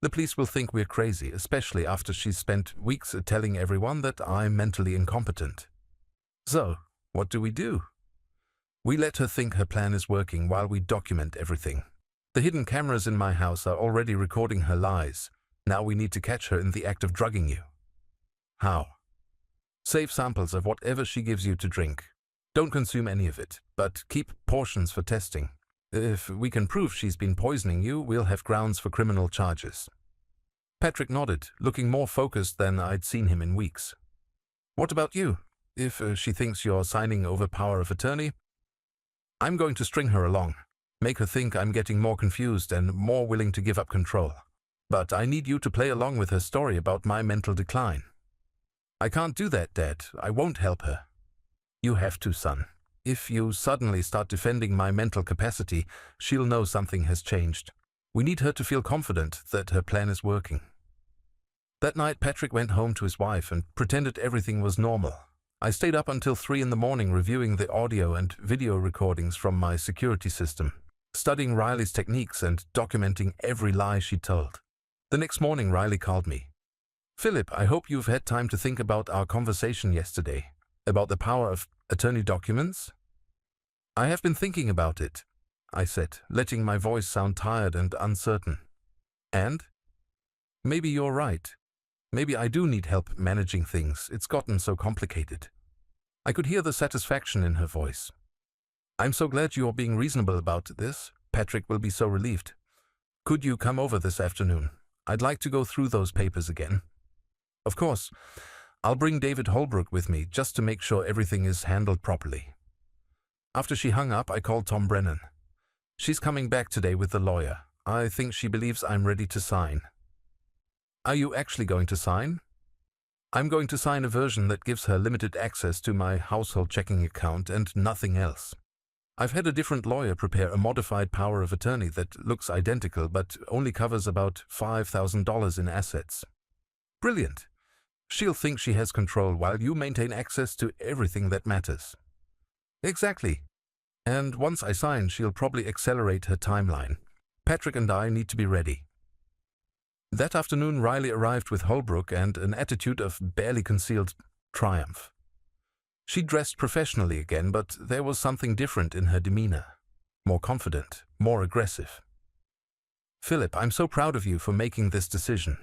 The police will think we're crazy, especially after she's spent weeks telling everyone that I'm mentally incompetent. So, what do? We let her think her plan is working while we document everything. The hidden cameras in my house are already recording her lies. Now we need to catch her in the act of drugging you. How? Save samples of whatever she gives you to drink. Don't consume any of it, but keep portions for testing. If we can prove she's been poisoning you, we'll have grounds for criminal charges. Patrick nodded, looking more focused than I'd seen him in weeks. What about you? If she thinks you're signing over power of attorney, I'm going to string her along. Make her think I'm getting more confused and more willing to give up control. But I need you to play along with her story about my mental decline. I can't do that, Dad. I won't help her. You have to, son. If you suddenly start defending my mental capacity, she'll know something has changed. We need her to feel confident that her plan is working. That night, Patrick went home to his wife and pretended everything was normal. I stayed up until 3 in the morning reviewing the audio and video recordings from my security system, studying Riley's techniques and documenting every lie she told. The next morning, Riley called me. Philip, I hope you've had time to think about our conversation yesterday, about the power of attorney documents. I have been thinking about it, I said, letting my voice sound tired and uncertain. And? Maybe you're right. Maybe I do need help managing things. It's gotten so complicated. I could hear the satisfaction in her voice. I'm so glad you're being reasonable about this. Patrick will be so relieved. Could you come over this afternoon? I'd like to go through those papers again. Of course. I'll bring David Holbrook with me just to make sure everything is handled properly. After she hung up, I called Tom Brennan. She's coming back today with the lawyer. I think she believes I'm ready to sign. Are you actually going to sign? I'm going to sign a version that gives her limited access to my household checking account and nothing else. I've had a different lawyer prepare a modified power of attorney that looks identical but only covers about $5,000 in assets. Brilliant. She'll think she has control while you maintain access to everything that matters. Exactly. And once I sign, she'll probably accelerate her timeline. Patrick and I need to be ready. That afternoon, Riley arrived with Holbrook and an attitude of barely concealed triumph. She dressed professionally again, but there was something different in her demeanor. More confident, more aggressive. "Philip, I'm so proud of you for making this decision,"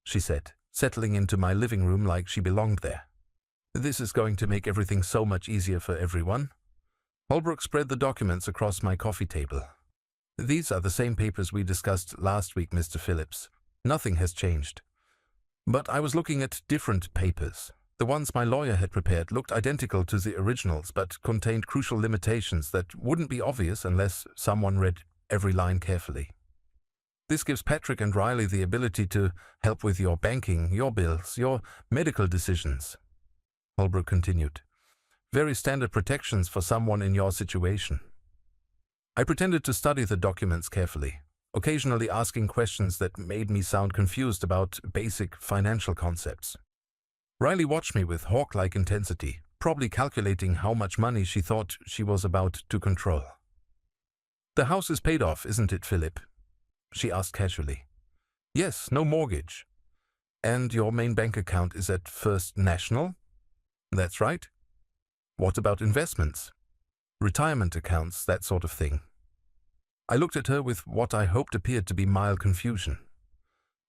she said, settling into my living room like she belonged there. "This is going to make everything so much easier for everyone." Holbrook spread the documents across my coffee table. "These are the same papers we discussed last week, Mr. Phillips. Nothing has changed." But I was looking at different papers. The ones my lawyer had prepared looked identical to the originals, but contained crucial limitations that wouldn't be obvious unless someone read every line carefully. "This gives Patrick and Riley the ability to help with your banking, your bills, your medical decisions," Holbrook continued. "Very standard protections for someone in your situation." I pretended to study the documents carefully, occasionally asking questions that made me sound confused about basic financial concepts. Riley watched me with hawk-like intensity, probably calculating how much money she thought she was about to control. "The house is paid off, isn't it, Philip?" she asked casually. "Yes, no mortgage." "And your main bank account is at First National?" "That's right." "What about investments? Retirement accounts, that sort of thing?" I looked at her with what I hoped appeared to be mild confusion.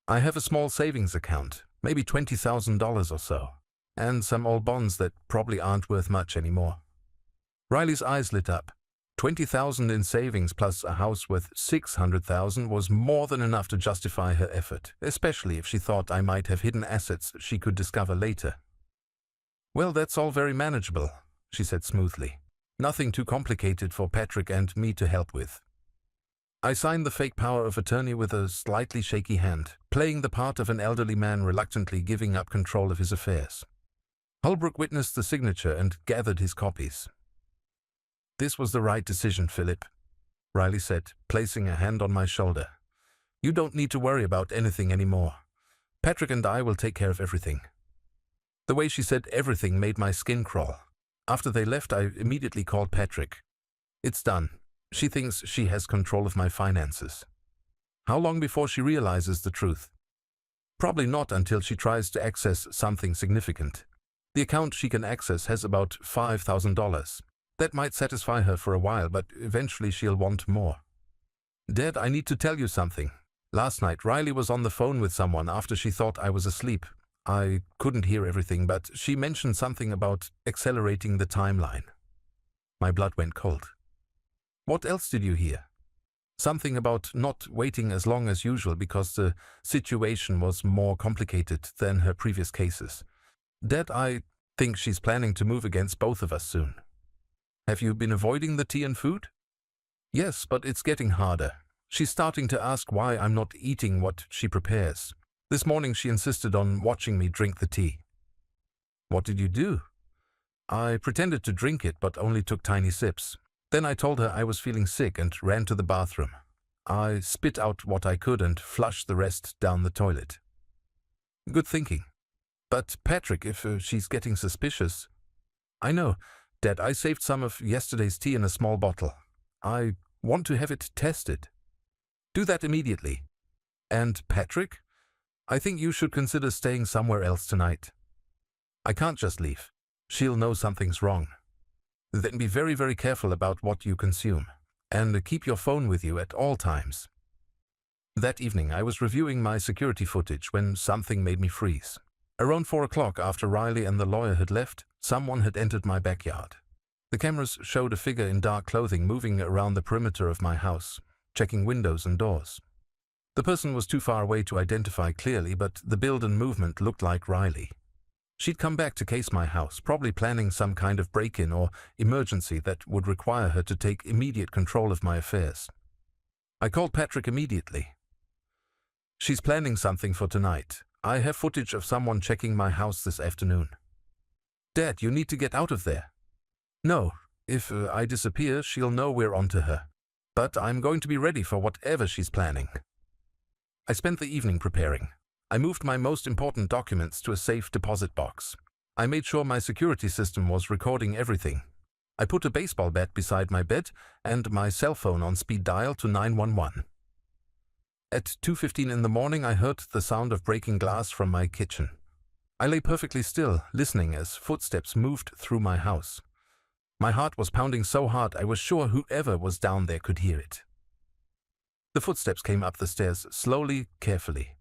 "I have a small savings account, maybe $20,000 or so, and some old bonds that probably aren't worth much anymore." Riley's eyes lit up. $20,000 in savings plus a house worth $600,000 was more than enough to justify her effort, especially if she thought I might have hidden assets she could discover later. "Well, that's all very manageable," she said smoothly. "Nothing too complicated for Patrick and me to help with." I signed the fake power of attorney with a slightly shaky hand, playing the part of an elderly man reluctantly giving up control of his affairs. Holbrook witnessed the signature and gathered his copies. "This was the right decision, Philip," Riley said, placing a hand on my shoulder. "You don't need to worry about anything anymore. Patrick and I will take care of everything." The way she said everything made my skin crawl. After they left, I immediately called Patrick. "It's done. She thinks she has control of my finances." "How long before she realizes the truth?" "Probably not until she tries to access something significant. The account she can access has about $5,000. That might satisfy her for a while, but eventually she'll want more." "Dad, I need to tell you something. Last night, Riley was on the phone with someone after she thought I was asleep. I couldn't hear everything, but she mentioned something about accelerating the timeline." My blood went cold. "What else did you hear?" "Something about not waiting as long as usual because the situation was more complicated than her previous cases. Dad, I think she's planning to move against both of us soon." "Have you been avoiding the tea and food?" "Yes, but it's getting harder. She's starting to ask why I'm not eating what she prepares. This morning she insisted on watching me drink the tea." "What did you do?" "I pretended to drink it, but only took tiny sips. Then I told her I was feeling sick and ran to the bathroom. I spit out what I could and flushed the rest down the toilet." "Good thinking. But Patrick, if she's getting suspicious—" "I know. Dad, I saved some of yesterday's tea in a small bottle. I want to have it tested." "Do that immediately. And Patrick? I think you should consider staying somewhere else tonight." "I can't just leave. She'll know something's wrong." "Then be very, very careful about what you consume, and keep your phone with you at all times." That evening, I was reviewing my security footage when something made me freeze. Around 4 o'clock, after Riley and the lawyer had left, someone had entered my backyard. The cameras showed a figure in dark clothing moving around the perimeter of my house, checking windows and doors. The person was too far away to identify clearly, but the build and movement looked like Riley. She'd come back to case my house, probably planning some kind of break-in or emergency that would require her to take immediate control of my affairs. I called Patrick immediately. "She's planning something for tonight. I have footage of someone checking my house this afternoon." "Dad, you need to get out of there." "No, If I disappear, she'll know we're onto her. But I'm going to be ready for whatever she's planning. I spent the evening preparing. I moved my most important documents to a safe deposit box. I made sure my security system was recording everything. I put a baseball bat beside my bed and my cell phone on speed dial to 911. At 2:15 in the morning, I heard the sound of breaking glass from my kitchen. I lay perfectly still, listening as footsteps moved through my house. My heart was pounding so hard I was sure whoever was down there could hear it. The footsteps came up the stairs, slowly, carefully.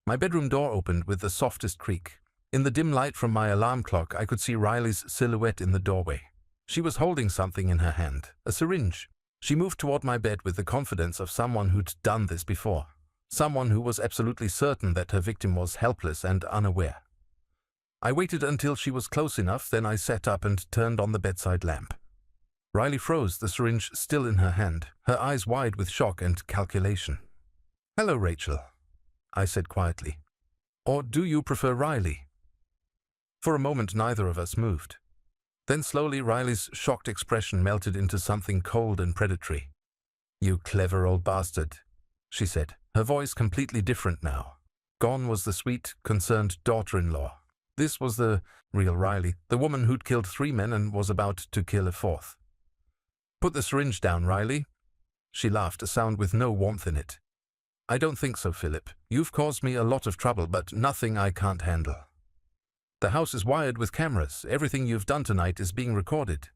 My bedroom door opened with the softest creak. In the dim light from my alarm clock, I could see Riley's silhouette in the doorway. She was holding something in her hand, a syringe. She moved toward my bed with the confidence of someone who'd done this before. Someone who was absolutely certain that her victim was helpless and unaware. I waited until she was close enough, then I sat up and turned on the bedside lamp. Riley froze, the syringe still in her hand, her eyes wide with shock and calculation. "Hello, Rachel," I said quietly. "Or do you prefer Riley?" For a moment, neither of us moved. Then slowly, Riley's shocked expression melted into something cold and predatory. "You clever old bastard," she said, her voice completely different now. Gone was the sweet, concerned daughter-in-law. This was the real Riley, the woman who'd killed 3 men and was about to kill a 4th. "Put the syringe down, Riley." She laughed, a sound with no warmth in it. "I don't think so, Philip. You've caused me a lot of trouble, but nothing I can't handle. The house is wired with cameras. Everything you've done tonight is being recorded.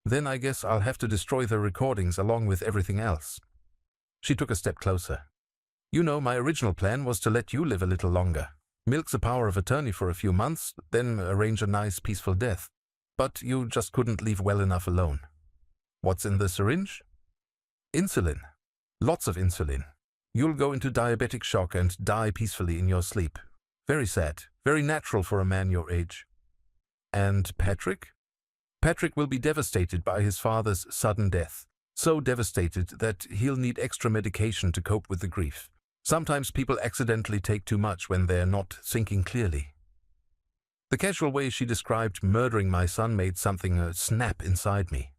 Then I guess I'll have to destroy the recordings along with everything else." She took a step closer. "You know, my original plan was to let you live a little longer. Milk the power of attorney for a few months, then arrange a nice, peaceful death. But you just couldn't leave well enough alone. What's in the syringe? Insulin. Lots of insulin. You'll go into diabetic shock and die peacefully in your sleep. Very sad, very natural for a man your age." "And Patrick?" "Patrick will be devastated by his father's sudden death. So devastated that he'll need extra medication to cope with the grief. Sometimes people accidentally take too much when they're not thinking clearly." The casual way she described murdering my son made something snap inside me.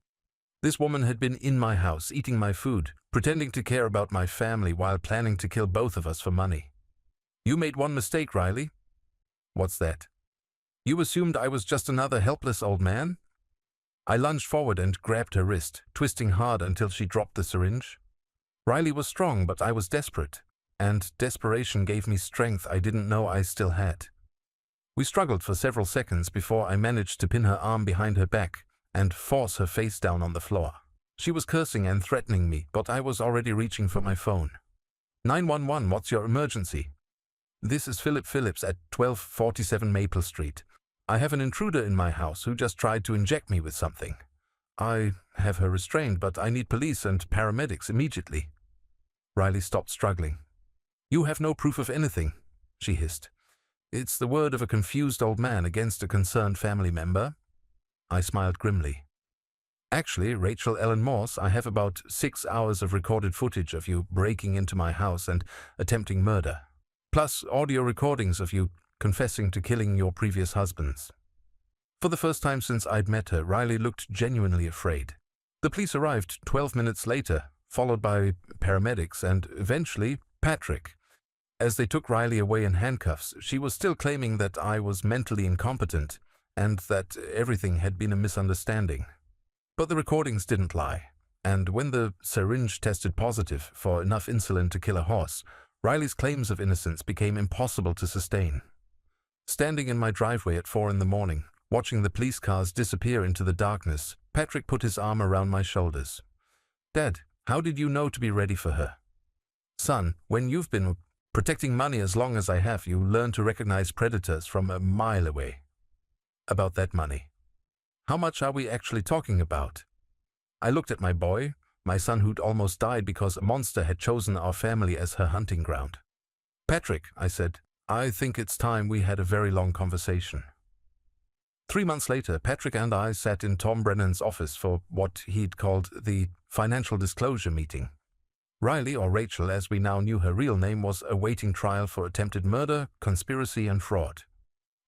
This woman had been in my house, eating my food, pretending to care about my family while planning to kill both of us for money. "You made one mistake, Riley." "What's that?" "You assumed I was just another helpless old man?" I lunged forward and grabbed her wrist, twisting hard until she dropped the syringe. Riley was strong, but I was desperate, and desperation gave me strength I didn't know I still had. We struggled for several seconds before I managed to pin her arm behind her back and force her face down on the floor. She was cursing and threatening me, but I was already reaching for my phone. 911, what's your emergency?" "This is Philip Phillips at 1247 Maple Street. I have an intruder in my house who just tried to inject me with something. I have her restrained, but I need police and paramedics immediately." Riley stopped struggling. "You have no proof of anything," she hissed. "It's the word of a confused old man against a concerned family member." I smiled grimly. "Actually, Rachel Ellen Morse, I have about 6 hours of recorded footage of you breaking into my house and attempting murder, plus audio recordings of you confessing to killing your previous husbands." For the first time since I'd met her, Riley looked genuinely afraid. The police arrived 12 minutes later, followed by paramedics and, eventually, Patrick. As they took Riley away in handcuffs, she was still claiming that I was mentally incompetent and that everything had been a misunderstanding. But the recordings didn't lie, and when the syringe tested positive for enough insulin to kill a horse, Riley's claims of innocence became impossible to sustain. Standing in my driveway at 4 in the morning, watching the police cars disappear into the darkness, Patrick put his arm around my shoulders. "Dad, how did you know to be ready for her?" "Son, when you've been protecting money as long as I have, you learn to recognize predators from a mile away." "About that money. How much are we actually talking about?" I looked at my boy, my son who'd almost died because a monster had chosen our family as her hunting ground. "Patrick," I said, "I think it's time we had a very long conversation." 3 months later, Patrick and I sat in Tom Brennan's office for what he'd called the financial disclosure meeting. Riley, or Rachel as we now knew her real name, was awaiting trial for attempted murder, conspiracy and fraud.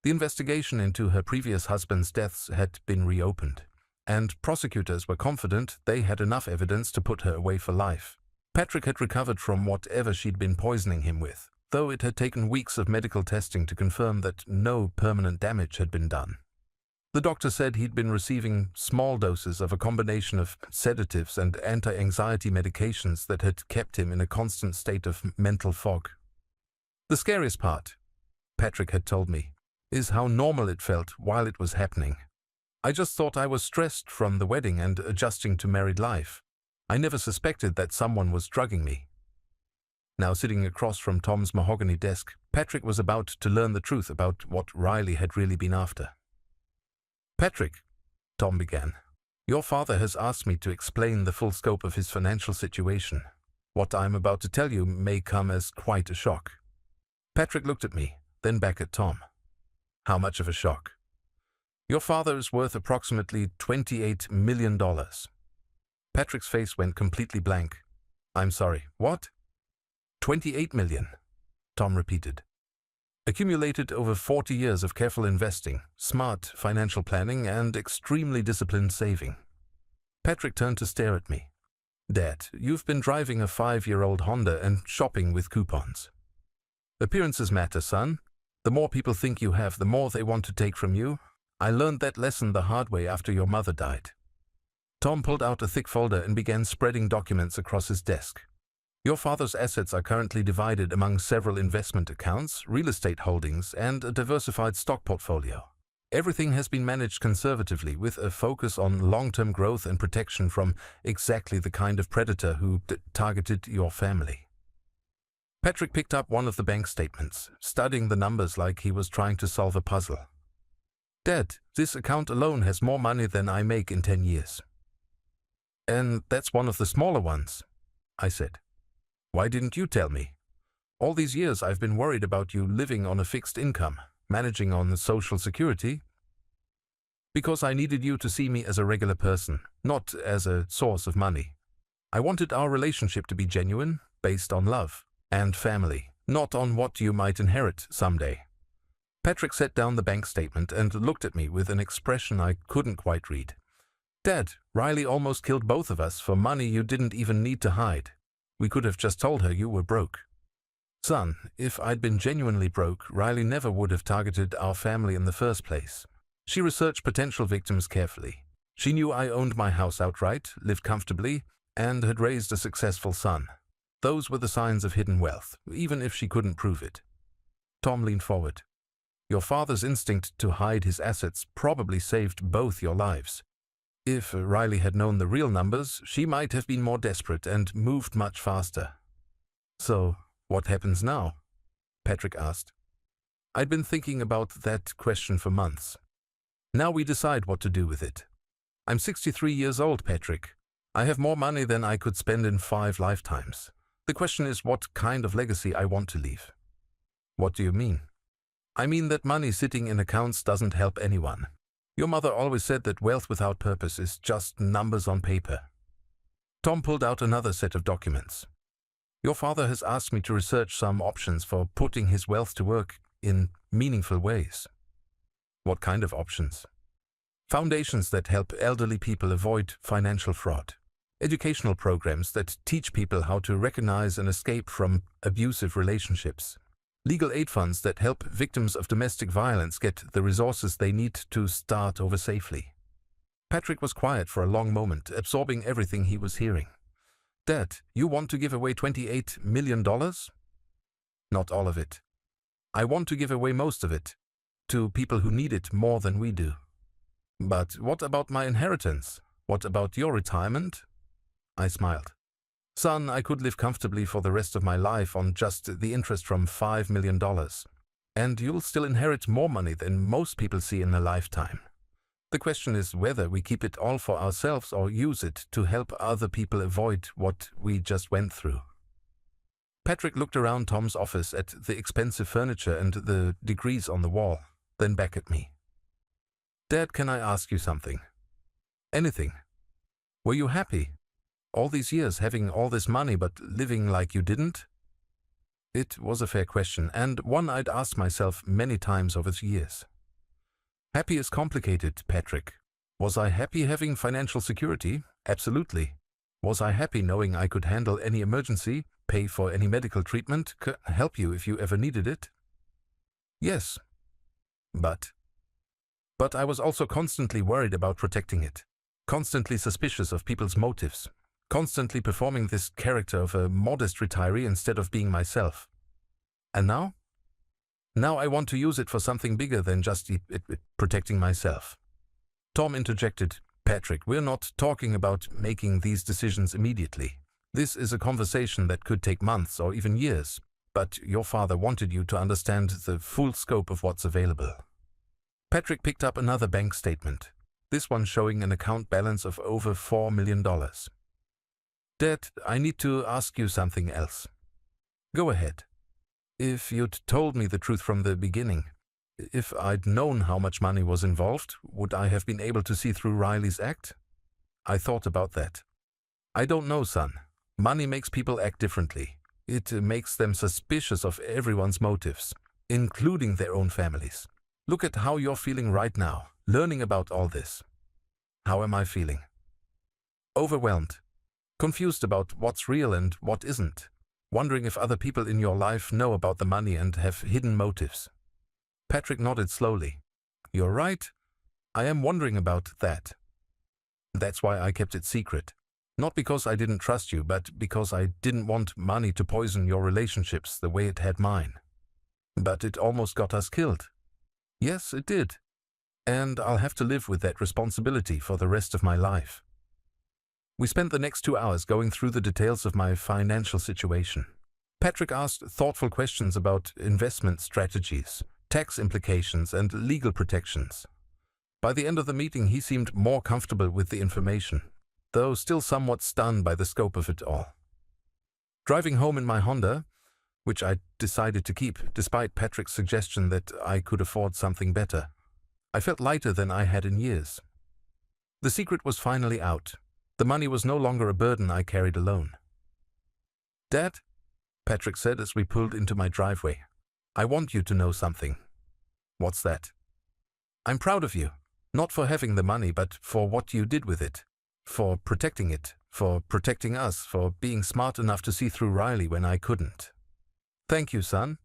The investigation into her previous husband's deaths had been reopened. and prosecutors were confident they had enough evidence to put her away for life. Patrick had recovered from whatever she'd been poisoning him with, though it had taken weeks of medical testing to confirm that no permanent damage had been done. The doctor said he'd been receiving small doses of a combination of sedatives and anti-anxiety medications that had kept him in a constant state of mental fog. The scariest part, Patrick had told me, is how normal it felt while it was happening. I just thought I was stressed from the wedding and adjusting to married life. I never suspected that someone was drugging me. Now sitting across from Tom's mahogany desk, Patrick was about to learn the truth about what Riley had really been after. "Patrick," Tom began, "your father has asked me to explain the full scope of his financial situation. What I'm about to tell you may come as quite a shock." Patrick looked at me, then back at Tom. "How much of a shock?" "Your father is worth approximately $28 million. Patrick's face went completely blank. "I'm sorry, what?" $28 million, Tom repeated. "Accumulated over 40 years of careful investing, smart financial planning, and extremely disciplined saving." Patrick turned to stare at me. "Dad, you've been driving a 5-year-old Honda and shopping with coupons. Appearances matter, son. The more people think you have, the more they want to take from you. I learned that lesson the hard way after your mother died." Tom pulled out a thick folder and began spreading documents across his desk. "Your father's assets are currently divided among several investment accounts, real estate holdings, and a diversified stock portfolio. Everything has been managed conservatively with a focus on long-term growth and protection from exactly the kind of predator who targeted your family." Patrick picked up one of the bank statements, studying the numbers like he was trying to solve a puzzle. "Dad, this account alone has more money than I make in 10 years. "And that's one of the smaller ones," I said. "Why didn't you tell me? All these years I've been worried about you living on a fixed income, managing on Social Security." "Because I needed you to see me as a regular person, not as a source of money. I wanted our relationship to be genuine, based on love and family, not on what you might inherit someday." Patrick set down the bank statement and looked at me with an expression I couldn't quite read. "Dad, Riley almost killed both of us for money you didn't even need to hide. We could have just told her you were broke." "Son, if I'd been genuinely broke, Riley never would have targeted our family in the first place. She researched potential victims carefully. She knew I owned my house outright, lived comfortably, and had raised a successful son. Those were the signs of hidden wealth, even if she couldn't prove it." Tom leaned forward. "Your father's instinct to hide his assets probably saved both your lives. If Riley had known the real numbers, she might have been more desperate and moved much faster." "So, what happens now?" Patrick asked. I'd been thinking about that question for months. "Now we decide what to do with it. I'm 63 years old, Patrick. I have more money than I could spend in 5 lifetimes. The question is what kind of legacy I want to leave." "What do you mean?" "I mean that money sitting in accounts doesn't help anyone. Your mother always said that wealth without purpose is just numbers on paper." Tom pulled out another set of documents. "Your father has asked me to research some options for putting his wealth to work in meaningful ways." "What kind of options?" "Foundations that help elderly people avoid financial fraud. Educational programs that teach people how to recognize and escape from abusive relationships. Legal aid funds that help victims of domestic violence get the resources they need to start over safely." Patrick was quiet for a long moment, absorbing everything he was hearing. "Dad, you want to give away $28 million? "Not all of it. I want to give away most of it, to people who need it more than we do." "But what about my inheritance? What about your retirement?" I smiled. "Son, I could live comfortably for the rest of my life on just the interest from $5 million. And you'll still inherit more money than most people see in a lifetime. The question is whether we keep it all for ourselves or use it to help other people avoid what we just went through." Patrick looked around Tom's office at the expensive furniture and the degrees on the wall, then back at me. "Dad, can I ask you something?" "Anything." "Were you happy? All these years having all this money but living like you didn't?" It was a fair question, and one I'd asked myself many times over the years. "Happy is complicated, Patrick. Was I happy having financial security? Absolutely. Was I happy knowing I could handle any emergency, pay for any medical treatment, help you if you ever needed it? Yes. But I was also constantly worried about protecting it, constantly suspicious of people's motives, constantly performing this character of a modest retiree instead of being myself. And now? Now I want to use it for something bigger than just protecting myself. Tom interjected, Patrick, we're not talking about making these decisions immediately. This is a conversation that could take months or even years, but your father wanted you to understand the full scope of what's available. Patrick picked up another bank statement, this one showing an account balance of over $4 million. Dad, I need to ask you something else. Go ahead. If you'd told me the truth from the beginning, if I'd known how much money was involved, would I have been able to see through Riley's act? I thought about that. I don't know, son. Money makes people act differently. It makes them suspicious of everyone's motives, including their own families. Look at how you're feeling right now, learning about all this. How am I feeling? Overwhelmed. Confused about what's real and what isn't. Wondering if other people in your life know about the money and have hidden motives. Patrick nodded slowly. You're right. I am wondering about that. That's why I kept it secret. Not because I didn't trust you, but because I didn't want money to poison your relationships the way it had mine. But it almost got us killed. Yes, it did. And I'll have to live with that responsibility for the rest of my life. We spent the next 2 hours going through the details of my financial situation. Patrick asked thoughtful questions about investment strategies, tax implications, and legal protections. By the end of the meeting, he seemed more comfortable with the information, though still somewhat stunned by the scope of it all. Driving home in my Honda, which I decided to keep despite Patrick's suggestion that I could afford something better, I felt lighter than I had in years. The secret was finally out. The money was no longer a burden I carried alone. Dad, Patrick said as we pulled into my driveway, I want you to know something. What's that? I'm proud of you, not for having the money, but for what you did with it, for protecting it, for protecting us, for being smart enough to see through Riley when I couldn't. Thank you, son.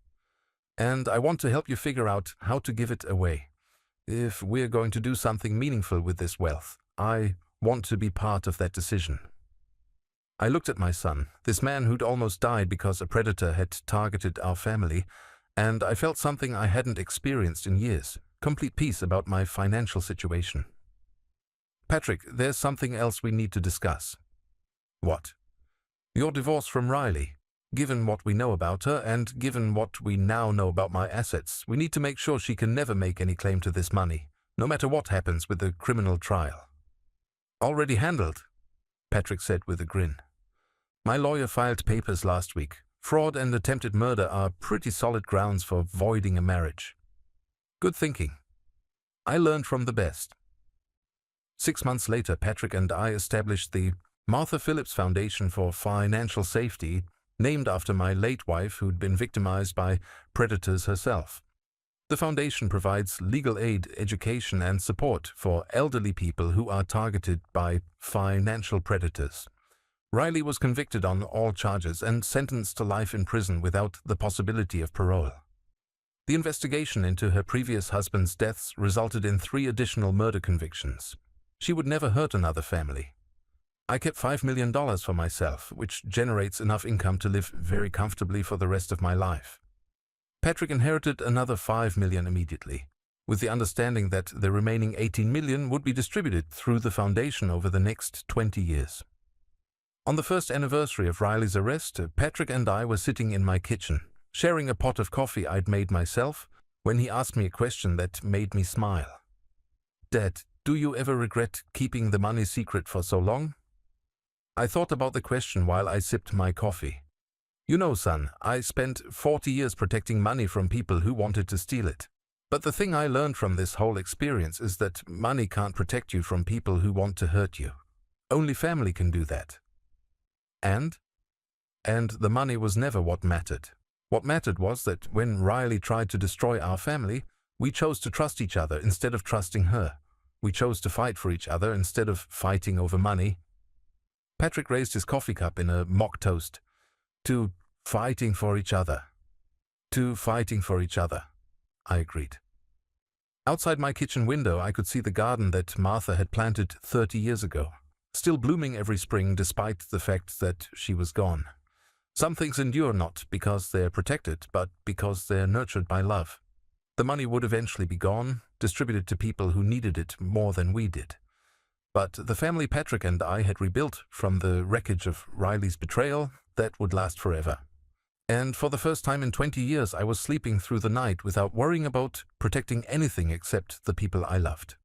And I want to help you figure out how to give it away. If we're going to do something meaningful with this wealth, I want to be part of that decision. I looked at my son, this man who'd almost died because a predator had targeted our family, and I felt something I hadn't experienced in years, complete peace about my financial situation. Patrick, there's something else we need to discuss. What? Your divorce from Riley. Given what we know about her, and given what we now know about my assets, we need to make sure she can never make any claim to this money, no matter what happens with the criminal trial. Already handled, Patrick said with a grin. My lawyer filed papers last week. Fraud and attempted murder are pretty solid grounds for voiding a marriage. Good thinking. I learned from the best. 6 months later, Patrick and I established the Martha Phillips Foundation for Financial Safety, named after my late wife who'd been victimized by predators herself. The foundation provides legal aid, education, and support for elderly people who are targeted by financial predators. Riley was convicted on all charges and sentenced to life in prison without the possibility of parole. The investigation into her previous husband's deaths resulted in 3 additional murder convictions. She would never hurt another family. I kept $5 million for myself, which generates enough income to live very comfortably for the rest of my life. Patrick inherited another $5 million immediately, with the understanding that the remaining $18 million would be distributed through the foundation over the next 20 years. On the first anniversary of Riley's arrest, Patrick and I were sitting in my kitchen, sharing a pot of coffee I'd made myself, when he asked me a question that made me smile. Dad, do you ever regret keeping the money secret for so long? I thought about the question while I sipped my coffee. You know, son, I spent 40 years protecting money from people who wanted to steal it. But the thing I learned from this whole experience is that money can't protect you from people who want to hurt you. Only family can do that. And the money was never what mattered. What mattered was that when Riley tried to destroy our family, we chose to trust each other instead of trusting her. We chose to fight for each other instead of fighting over money. Patrick raised his coffee cup in a mock toast. To fighting for each other. To fighting for each other, I agreed. Outside my kitchen window, I could see the garden that Martha had planted 30 years ago, still blooming every spring despite the fact that she was gone. Some things endure not because they are protected, but because they are nurtured by love. The money would eventually be gone, distributed to people who needed it more than we did. But the family Patrick and I had rebuilt from the wreckage of Riley's betrayal, that would last forever. And for the first time in 20 years, I was sleeping through the night without worrying about protecting anything except the people I loved.